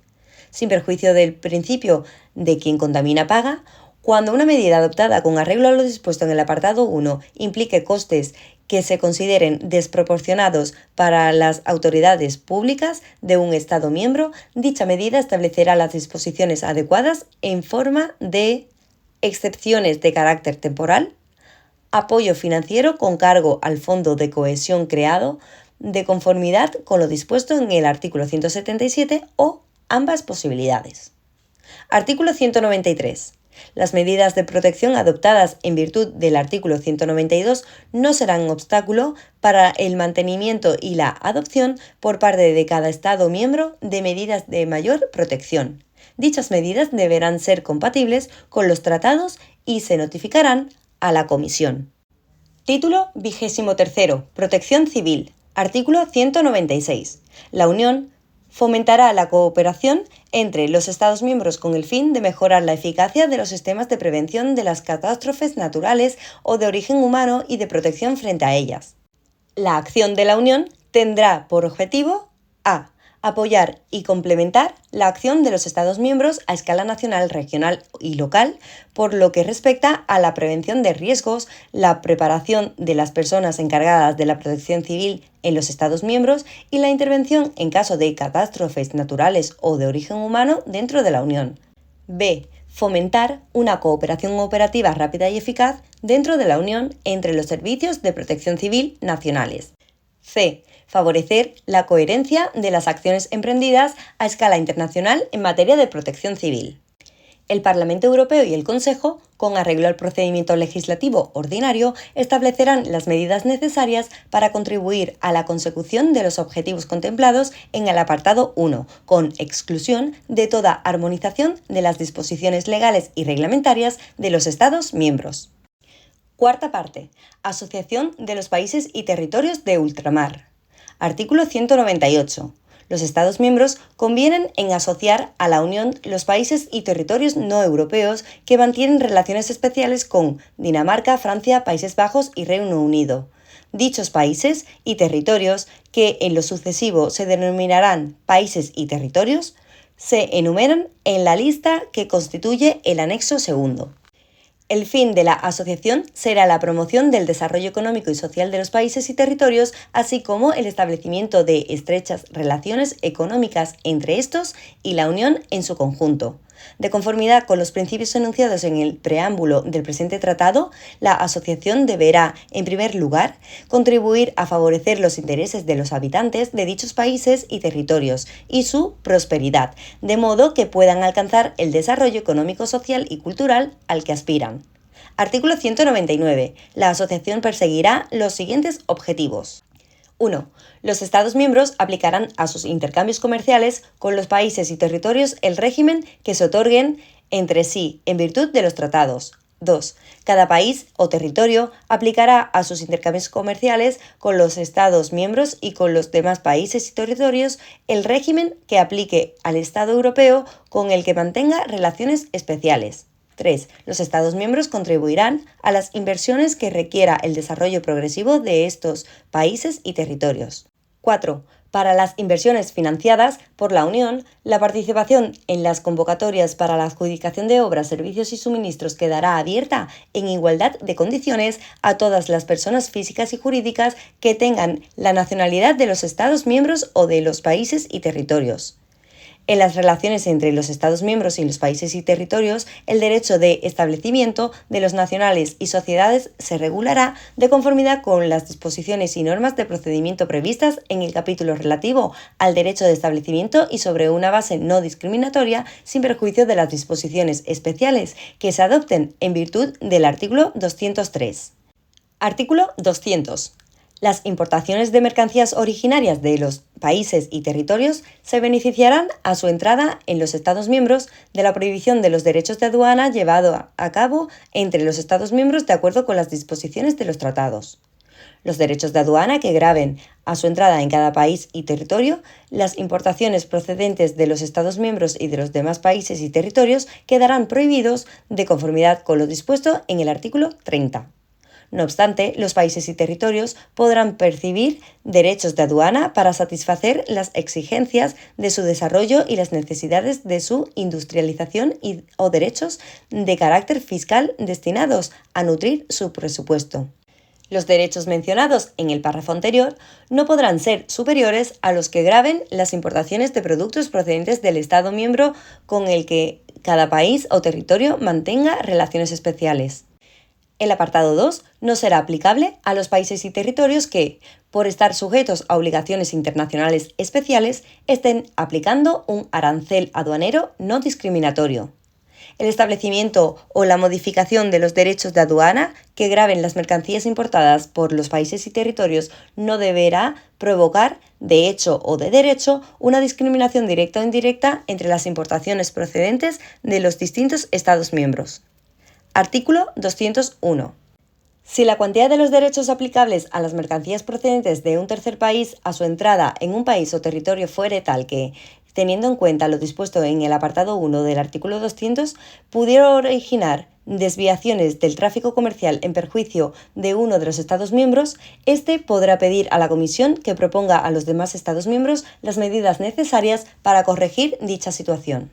Sin perjuicio del principio de quien contamina paga, cuando una medida adoptada con arreglo a lo dispuesto en el apartado 1 implique costes que se consideren desproporcionados para las autoridades públicas de un Estado miembro, dicha medida establecerá las disposiciones adecuadas en forma de excepciones de carácter temporal, apoyo financiero con cargo al Fondo de Cohesión creado, de conformidad con lo dispuesto en el artículo 177 o ambas posibilidades. Artículo 193. Las medidas de protección adoptadas en virtud del artículo 192 no serán obstáculo para el mantenimiento y la adopción por parte de cada Estado miembro de medidas de mayor protección. Dichas medidas deberán ser compatibles con los tratados y se notificarán a la Comisión. Título 23. Protección civil. Artículo 196. La Unión fomentará la cooperación entre los Estados miembros con el fin de mejorar la eficacia de los sistemas de prevención de las catástrofes naturales o de origen humano y de protección frente a ellas. La acción de la Unión tendrá por objetivo a. Apoyar y complementar la acción de los Estados miembros a escala nacional, regional y local, por lo que respecta a la prevención de riesgos, la preparación de las personas encargadas de la protección civil en los Estados miembros y la intervención en caso de catástrofes naturales o de origen humano dentro de la Unión. B. Fomentar una cooperación operativa rápida y eficaz dentro de la Unión entre los servicios de protección civil nacionales. C. Favorecer la coherencia de las acciones emprendidas a escala internacional en materia de protección civil. El Parlamento Europeo y el Consejo, con arreglo al procedimiento legislativo ordinario, establecerán las medidas necesarias para contribuir a la consecución de los objetivos contemplados en el apartado 1, con exclusión de toda armonización de las disposiciones legales y reglamentarias de los Estados miembros. Cuarta parte. Asociación de los países y territorios de ultramar. Artículo 198. Los Estados miembros convienen en asociar a la Unión los países y territorios no europeos que mantienen relaciones especiales con Dinamarca, Francia, Países Bajos y Reino Unido. Dichos países y territorios, que en lo sucesivo se denominarán países y territorios, se enumeran en la lista que constituye el anexo segundo. El fin de la asociación será la promoción del desarrollo económico y social de los países y territorios, así como el establecimiento de estrechas relaciones económicas entre estos y la Unión en su conjunto. De conformidad con los principios enunciados en el preámbulo del presente tratado, la asociación deberá, en primer lugar, contribuir a favorecer los intereses de los habitantes de dichos países y territorios y su prosperidad, de modo que puedan alcanzar el desarrollo económico, social y cultural al que aspiran. Artículo 199. La asociación perseguirá los siguientes objetivos. 1. Los Estados miembros aplicarán a sus intercambios comerciales con los países y territorios el régimen que se otorguen entre sí en virtud de los tratados. 2. Cada país o territorio aplicará a sus intercambios comerciales con los Estados miembros y con los demás países y territorios el régimen que aplique al Estado europeo con el que mantenga relaciones especiales. 3. Los Estados miembros contribuirán a las inversiones que requiera el desarrollo progresivo de estos países y territorios. 4. Para las inversiones financiadas por la Unión, la participación en las convocatorias para la adjudicación de obras, servicios y suministros quedará abierta en igualdad de condiciones a todas las personas físicas y jurídicas que tengan la nacionalidad de los Estados miembros o de los países y territorios. En las relaciones entre los Estados miembros y los países y territorios, el derecho de establecimiento de los nacionales y sociedades se regulará de conformidad con las disposiciones y normas de procedimiento previstas en el capítulo relativo al derecho de establecimiento y sobre una base no discriminatoria, sin perjuicio de las disposiciones especiales que se adopten en virtud del artículo 203. Artículo 200. Las importaciones de mercancías originarias de los países y territorios se beneficiarán a su entrada en los Estados miembros de la prohibición de los derechos de aduana llevado a cabo entre los Estados miembros de acuerdo con las disposiciones de los tratados. Los derechos de aduana que graven a su entrada en cada país y territorio, las importaciones procedentes de los Estados miembros y de los demás países y territorios quedarán prohibidos de conformidad con lo dispuesto en el artículo 30. No obstante, los países y territorios podrán percibir derechos de aduana para satisfacer las exigencias de su desarrollo y las necesidades de su industrialización o derechos de carácter fiscal destinados a nutrir su presupuesto. Los derechos mencionados en el párrafo anterior no podrán ser superiores a los que graven las importaciones de productos procedentes del Estado miembro con el que cada país o territorio mantenga relaciones especiales. El apartado 2 no será aplicable a los países y territorios que, por estar sujetos a obligaciones internacionales especiales, estén aplicando un arancel aduanero no discriminatorio. El establecimiento o la modificación de los derechos de aduana que graven las mercancías importadas por los países y territorios no deberá provocar, de hecho o de derecho, una discriminación directa o indirecta entre las importaciones procedentes de los distintos Estados miembros. Artículo 201. Si la cuantía de los derechos aplicables a las mercancías procedentes de un tercer país a su entrada en un país o territorio fuere tal que, teniendo en cuenta lo dispuesto en el apartado 1 del artículo 200, pudiera originar desviaciones del tráfico comercial en perjuicio de uno de los Estados miembros, éste podrá pedir a la Comisión que proponga a los demás Estados miembros las medidas necesarias para corregir dicha situación.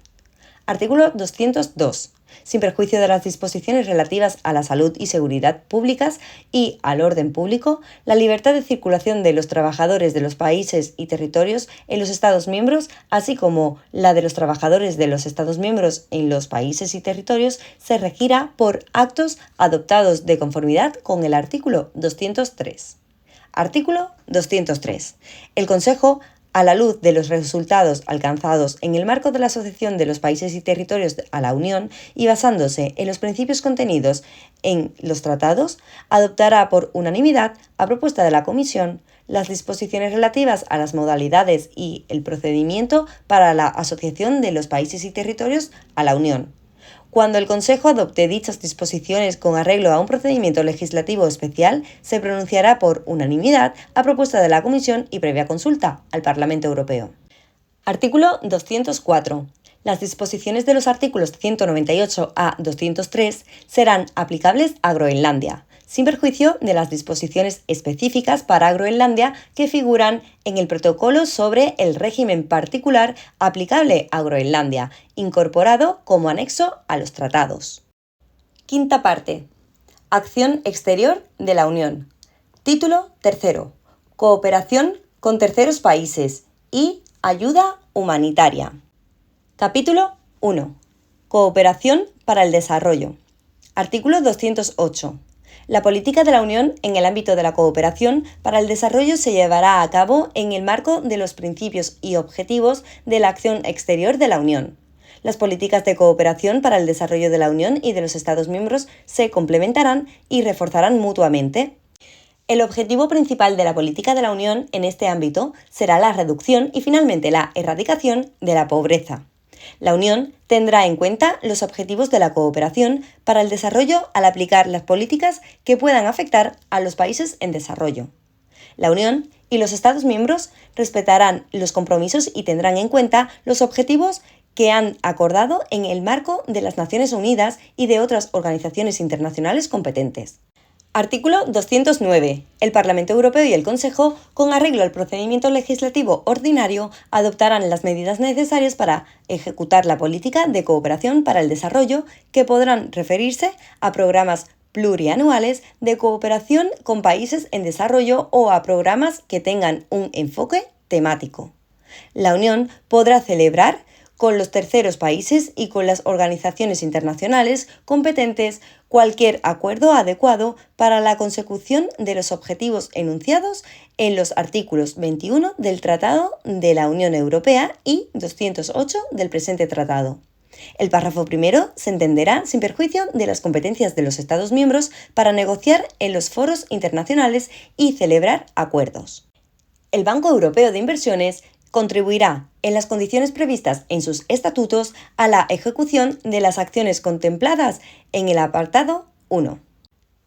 Artículo 202. sin perjuicio de las disposiciones relativas a la salud y seguridad públicas y al orden público, la libertad de circulación de los trabajadores de los países y territorios en los Estados miembros, así como la de los trabajadores de los Estados miembros en los países y territorios, se regirá por actos adoptados de conformidad con el artículo 203. Artículo 203. El Consejo, a la luz de los resultados alcanzados en el marco de la Asociación de los Países y Territorios a la Unión y basándose en los principios contenidos en los tratados, adoptará por unanimidad, a propuesta de la Comisión, las disposiciones relativas a las modalidades y el procedimiento para la asociación de los países y territorios a la Unión. Cuando el Consejo adopte dichas disposiciones con arreglo a un procedimiento legislativo especial, se pronunciará por unanimidad a propuesta de la Comisión y previa consulta al Parlamento Europeo. Artículo 204. Las disposiciones de los artículos 198 a 203 serán aplicables a Groenlandia, sin perjuicio de las disposiciones específicas para Groenlandia que figuran en el protocolo sobre el régimen particular aplicable a Groenlandia, incorporado como anexo a los tratados. Quinta parte. Acción exterior de la Unión. Título 3. Cooperación con terceros países y ayuda humanitaria. Capítulo 1. Cooperación para el desarrollo. Artículo 208. La política de la Unión en el ámbito de la cooperación para el desarrollo se llevará a cabo en el marco de los principios y objetivos de la acción exterior de la Unión. Las políticas de cooperación para el desarrollo de la Unión y de los Estados miembros se complementarán y reforzarán mutuamente. El objetivo principal de la política de la Unión en este ámbito será la reducción y finalmente la erradicación de la pobreza. La Unión tendrá en cuenta los objetivos de la cooperación para el desarrollo al aplicar las políticas que puedan afectar a los países en desarrollo. La Unión y los Estados miembros respetarán los compromisos y tendrán en cuenta los objetivos que han acordado en el marco de las Naciones Unidas y de otras organizaciones internacionales competentes. Artículo 209. El Parlamento Europeo y el Consejo, con arreglo al procedimiento legislativo ordinario, adoptarán las medidas necesarias para ejecutar la política de cooperación para el desarrollo, que podrán referirse a programas plurianuales de cooperación con países en desarrollo o a programas que tengan un enfoque temático. La Unión podrá celebrar con los terceros países y con las organizaciones internacionales competentes cualquier acuerdo adecuado para la consecución de los objetivos enunciados en los artículos 21 del Tratado de la Unión Europea y 208 del presente tratado. El párrafo primero se entenderá sin perjuicio de las competencias de los Estados miembros para negociar en los foros internacionales y celebrar acuerdos. El Banco Europeo de Inversiones contribuirá, en las condiciones previstas en sus estatutos, a la ejecución de las acciones contempladas en el apartado 1.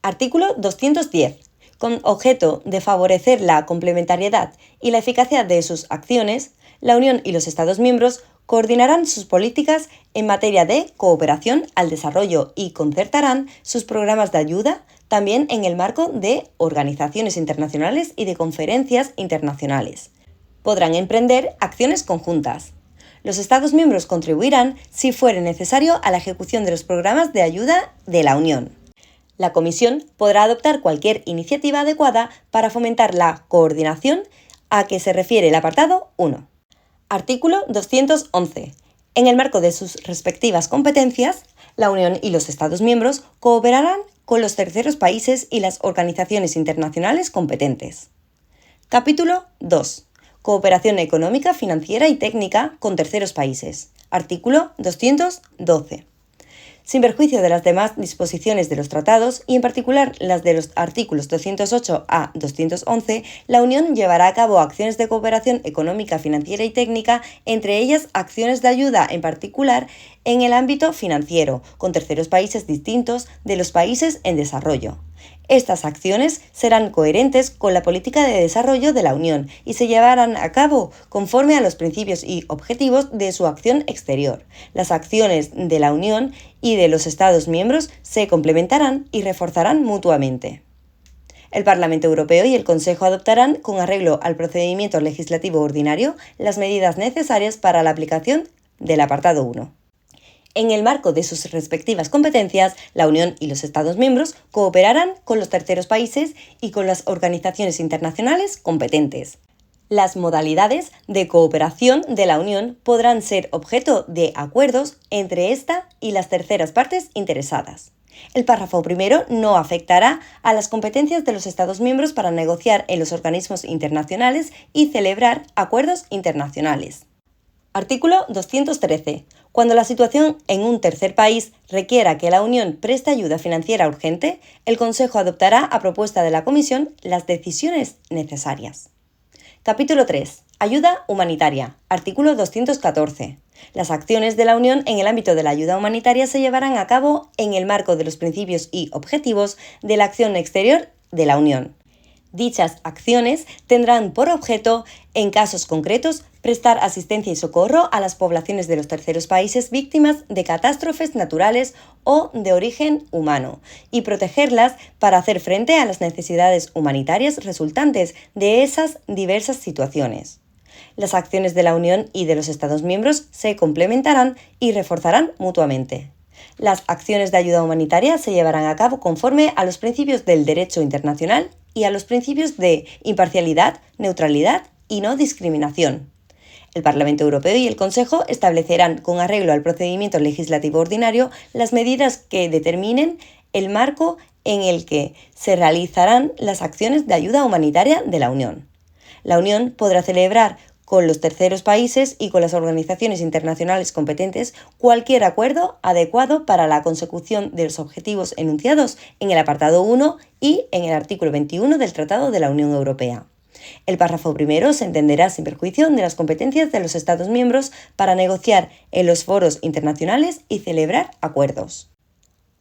Artículo 210. Con objeto de favorecer la complementariedad y la eficacia de sus acciones, la Unión y los Estados miembros coordinarán sus políticas en materia de cooperación al desarrollo y concertarán sus programas de ayuda también en el marco de organizaciones internacionales y de conferencias internacionales. Podrán emprender acciones conjuntas. Los Estados miembros contribuirán, si fuere necesario, a la ejecución de los programas de ayuda de la Unión. La Comisión podrá adoptar cualquier iniciativa adecuada para fomentar la coordinación a que se refiere el apartado 1. Artículo 211. En el marco de sus respectivas competencias, la Unión y los Estados miembros cooperarán con los terceros países y las organizaciones internacionales competentes. Capítulo 2. Cooperación económica, financiera y técnica con terceros países. Artículo 212. Sin perjuicio de las demás disposiciones de los tratados, y en particular las de los artículos 208 a 211, la Unión llevará a cabo acciones de cooperación económica, financiera y técnica, entre ellas acciones de ayuda en particular en el ámbito financiero, con terceros países distintos de los países en desarrollo. Estas acciones serán coherentes con la política de desarrollo de la Unión y se llevarán a cabo conforme a los principios y objetivos de su acción exterior. Las acciones de la Unión y de los Estados miembros se complementarán y reforzarán mutuamente. El Parlamento Europeo y el Consejo adoptarán, con arreglo al procedimiento legislativo ordinario, las medidas necesarias para la aplicación del apartado 1. En el marco de sus respectivas competencias, la Unión y los Estados miembros cooperarán con los terceros países y con las organizaciones internacionales competentes. Las modalidades de cooperación de la Unión podrán ser objeto de acuerdos entre esta y las terceras partes interesadas. El párrafo primero no afectará a las competencias de los Estados miembros para negociar en los organismos internacionales y celebrar acuerdos internacionales. Artículo 213. Cuando la situación en un tercer país requiera que la Unión preste ayuda financiera urgente, el Consejo adoptará a propuesta de la Comisión las decisiones necesarias. Capítulo 3. Ayuda humanitaria. Artículo 214. Las acciones de la Unión en el ámbito de la ayuda humanitaria se llevarán a cabo en el marco de los principios y objetivos de la acción exterior de la Unión. Dichas acciones tendrán por objeto, en casos concretos, prestar asistencia y socorro a las poblaciones de los terceros países víctimas de catástrofes naturales o de origen humano y protegerlas para hacer frente a las necesidades humanitarias resultantes de esas diversas situaciones. Las acciones de la Unión y de los Estados miembros se complementarán y reforzarán mutuamente. Las acciones de ayuda humanitaria se llevarán a cabo conforme a los principios del derecho internacional y a los principios de imparcialidad, neutralidad y no discriminación. El Parlamento Europeo y el Consejo establecerán, con arreglo al procedimiento legislativo ordinario, las medidas que determinen el marco en el que se realizarán las acciones de ayuda humanitaria de la Unión. La Unión podrá celebrar con los terceros países y con las organizaciones internacionales competentes cualquier acuerdo adecuado para la consecución de los objetivos enunciados en el apartado 1 y en el artículo 21 del Tratado de la Unión Europea. El párrafo primero se entenderá sin perjuicio de las competencias de los Estados miembros para negociar en los foros internacionales y celebrar acuerdos.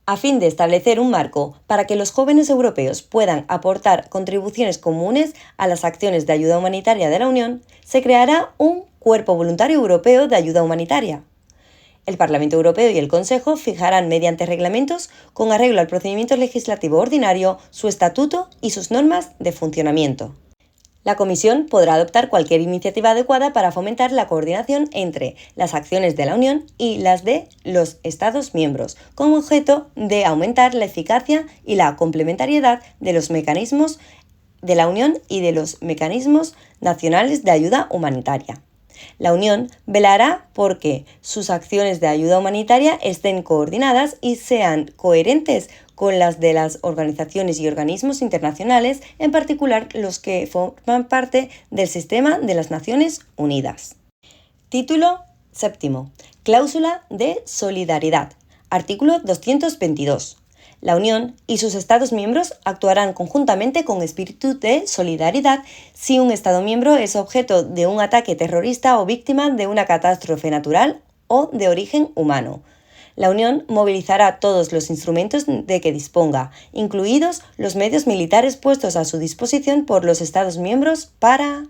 A fin de establecer un marco para que los jóvenes europeos puedan aportar contribuciones comunes a las acciones de ayuda humanitaria de la Unión, se creará un Cuerpo Voluntario Europeo de Ayuda Humanitaria. El Parlamento Europeo y el Consejo fijarán mediante reglamentos, con arreglo al procedimiento legislativo ordinario, su estatuto y sus normas de funcionamiento. La Comisión podrá adoptar cualquier iniciativa adecuada para fomentar la coordinación entre las acciones de la Unión y las de los Estados miembros, con objeto de aumentar la eficacia y la complementariedad de los mecanismos de la Unión y de los mecanismos nacionales de ayuda humanitaria. La Unión velará por que sus acciones de ayuda humanitaria estén coordinadas y sean coherentes con las de las organizaciones y organismos internacionales, en particular los que forman parte del sistema de las Naciones Unidas. Título séptimo. Cláusula de solidaridad. Artículo 222. La Unión y sus Estados miembros actuarán conjuntamente con espíritu de solidaridad si un Estado miembro es objeto de un ataque terrorista o víctima de una catástrofe natural o de origen humano. La Unión movilizará todos los instrumentos de que disponga, incluidos los medios militares puestos a su disposición por los Estados miembros para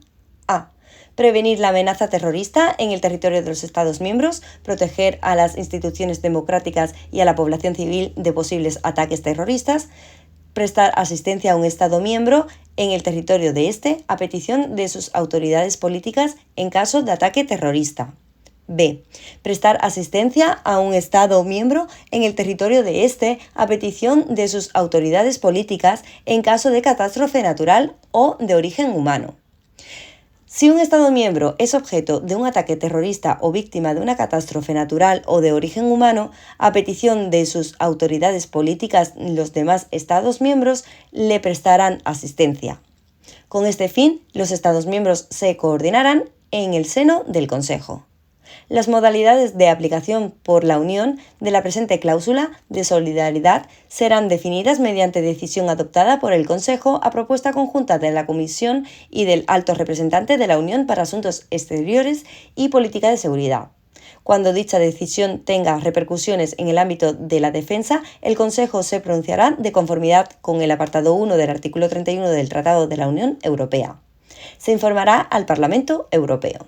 a. Prevenir la amenaza terrorista en el territorio de los Estados miembros, proteger a las instituciones democráticas y a la población civil de posibles ataques terroristas, prestar asistencia a un Estado miembro en el territorio de éste a petición de sus autoridades políticas en caso de ataque terrorista. B. Prestar asistencia a un Estado miembro en el territorio de éste a petición de sus autoridades políticas en caso de catástrofe natural o de origen humano. Si un Estado miembro es objeto de un ataque terrorista o víctima de una catástrofe natural o de origen humano, a petición de sus autoridades políticas, los demás Estados miembros le prestarán asistencia. Con este fin, los Estados miembros se coordinarán en el seno del Consejo. Las modalidades de aplicación por la Unión de la presente cláusula de solidaridad serán definidas mediante decisión adoptada por el Consejo a propuesta conjunta de la Comisión y del Alto Representante de la Unión para Asuntos Exteriores y Política de Seguridad. Cuando dicha decisión tenga repercusiones en el ámbito de la defensa, el Consejo se pronunciará de conformidad con el apartado 1 del artículo 31 del Tratado de la Unión Europea. Se informará al Parlamento Europeo.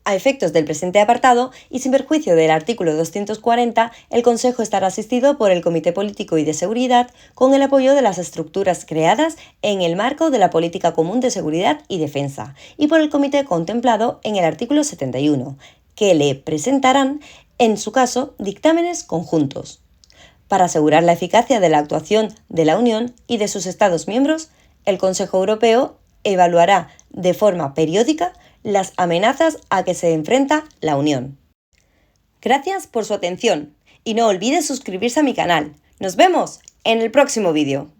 A efectos del presente apartado, y sin perjuicio del artículo 240, el Consejo estará asistido por el Comité Político y de Seguridad con el apoyo de las estructuras creadas en el marco de la Política Común de Seguridad y Defensa, y por el Comité contemplado en el artículo 71, que le presentarán en su caso, dictámenes conjuntos. Para asegurar la eficacia de la actuación de la Unión y de sus Estados miembros, el Consejo Europeo evaluará de forma periódica las amenazas a que se enfrenta la Unión. Gracias por su atención y no olvides suscribirse a mi canal. ¡Nos vemos en el próximo vídeo!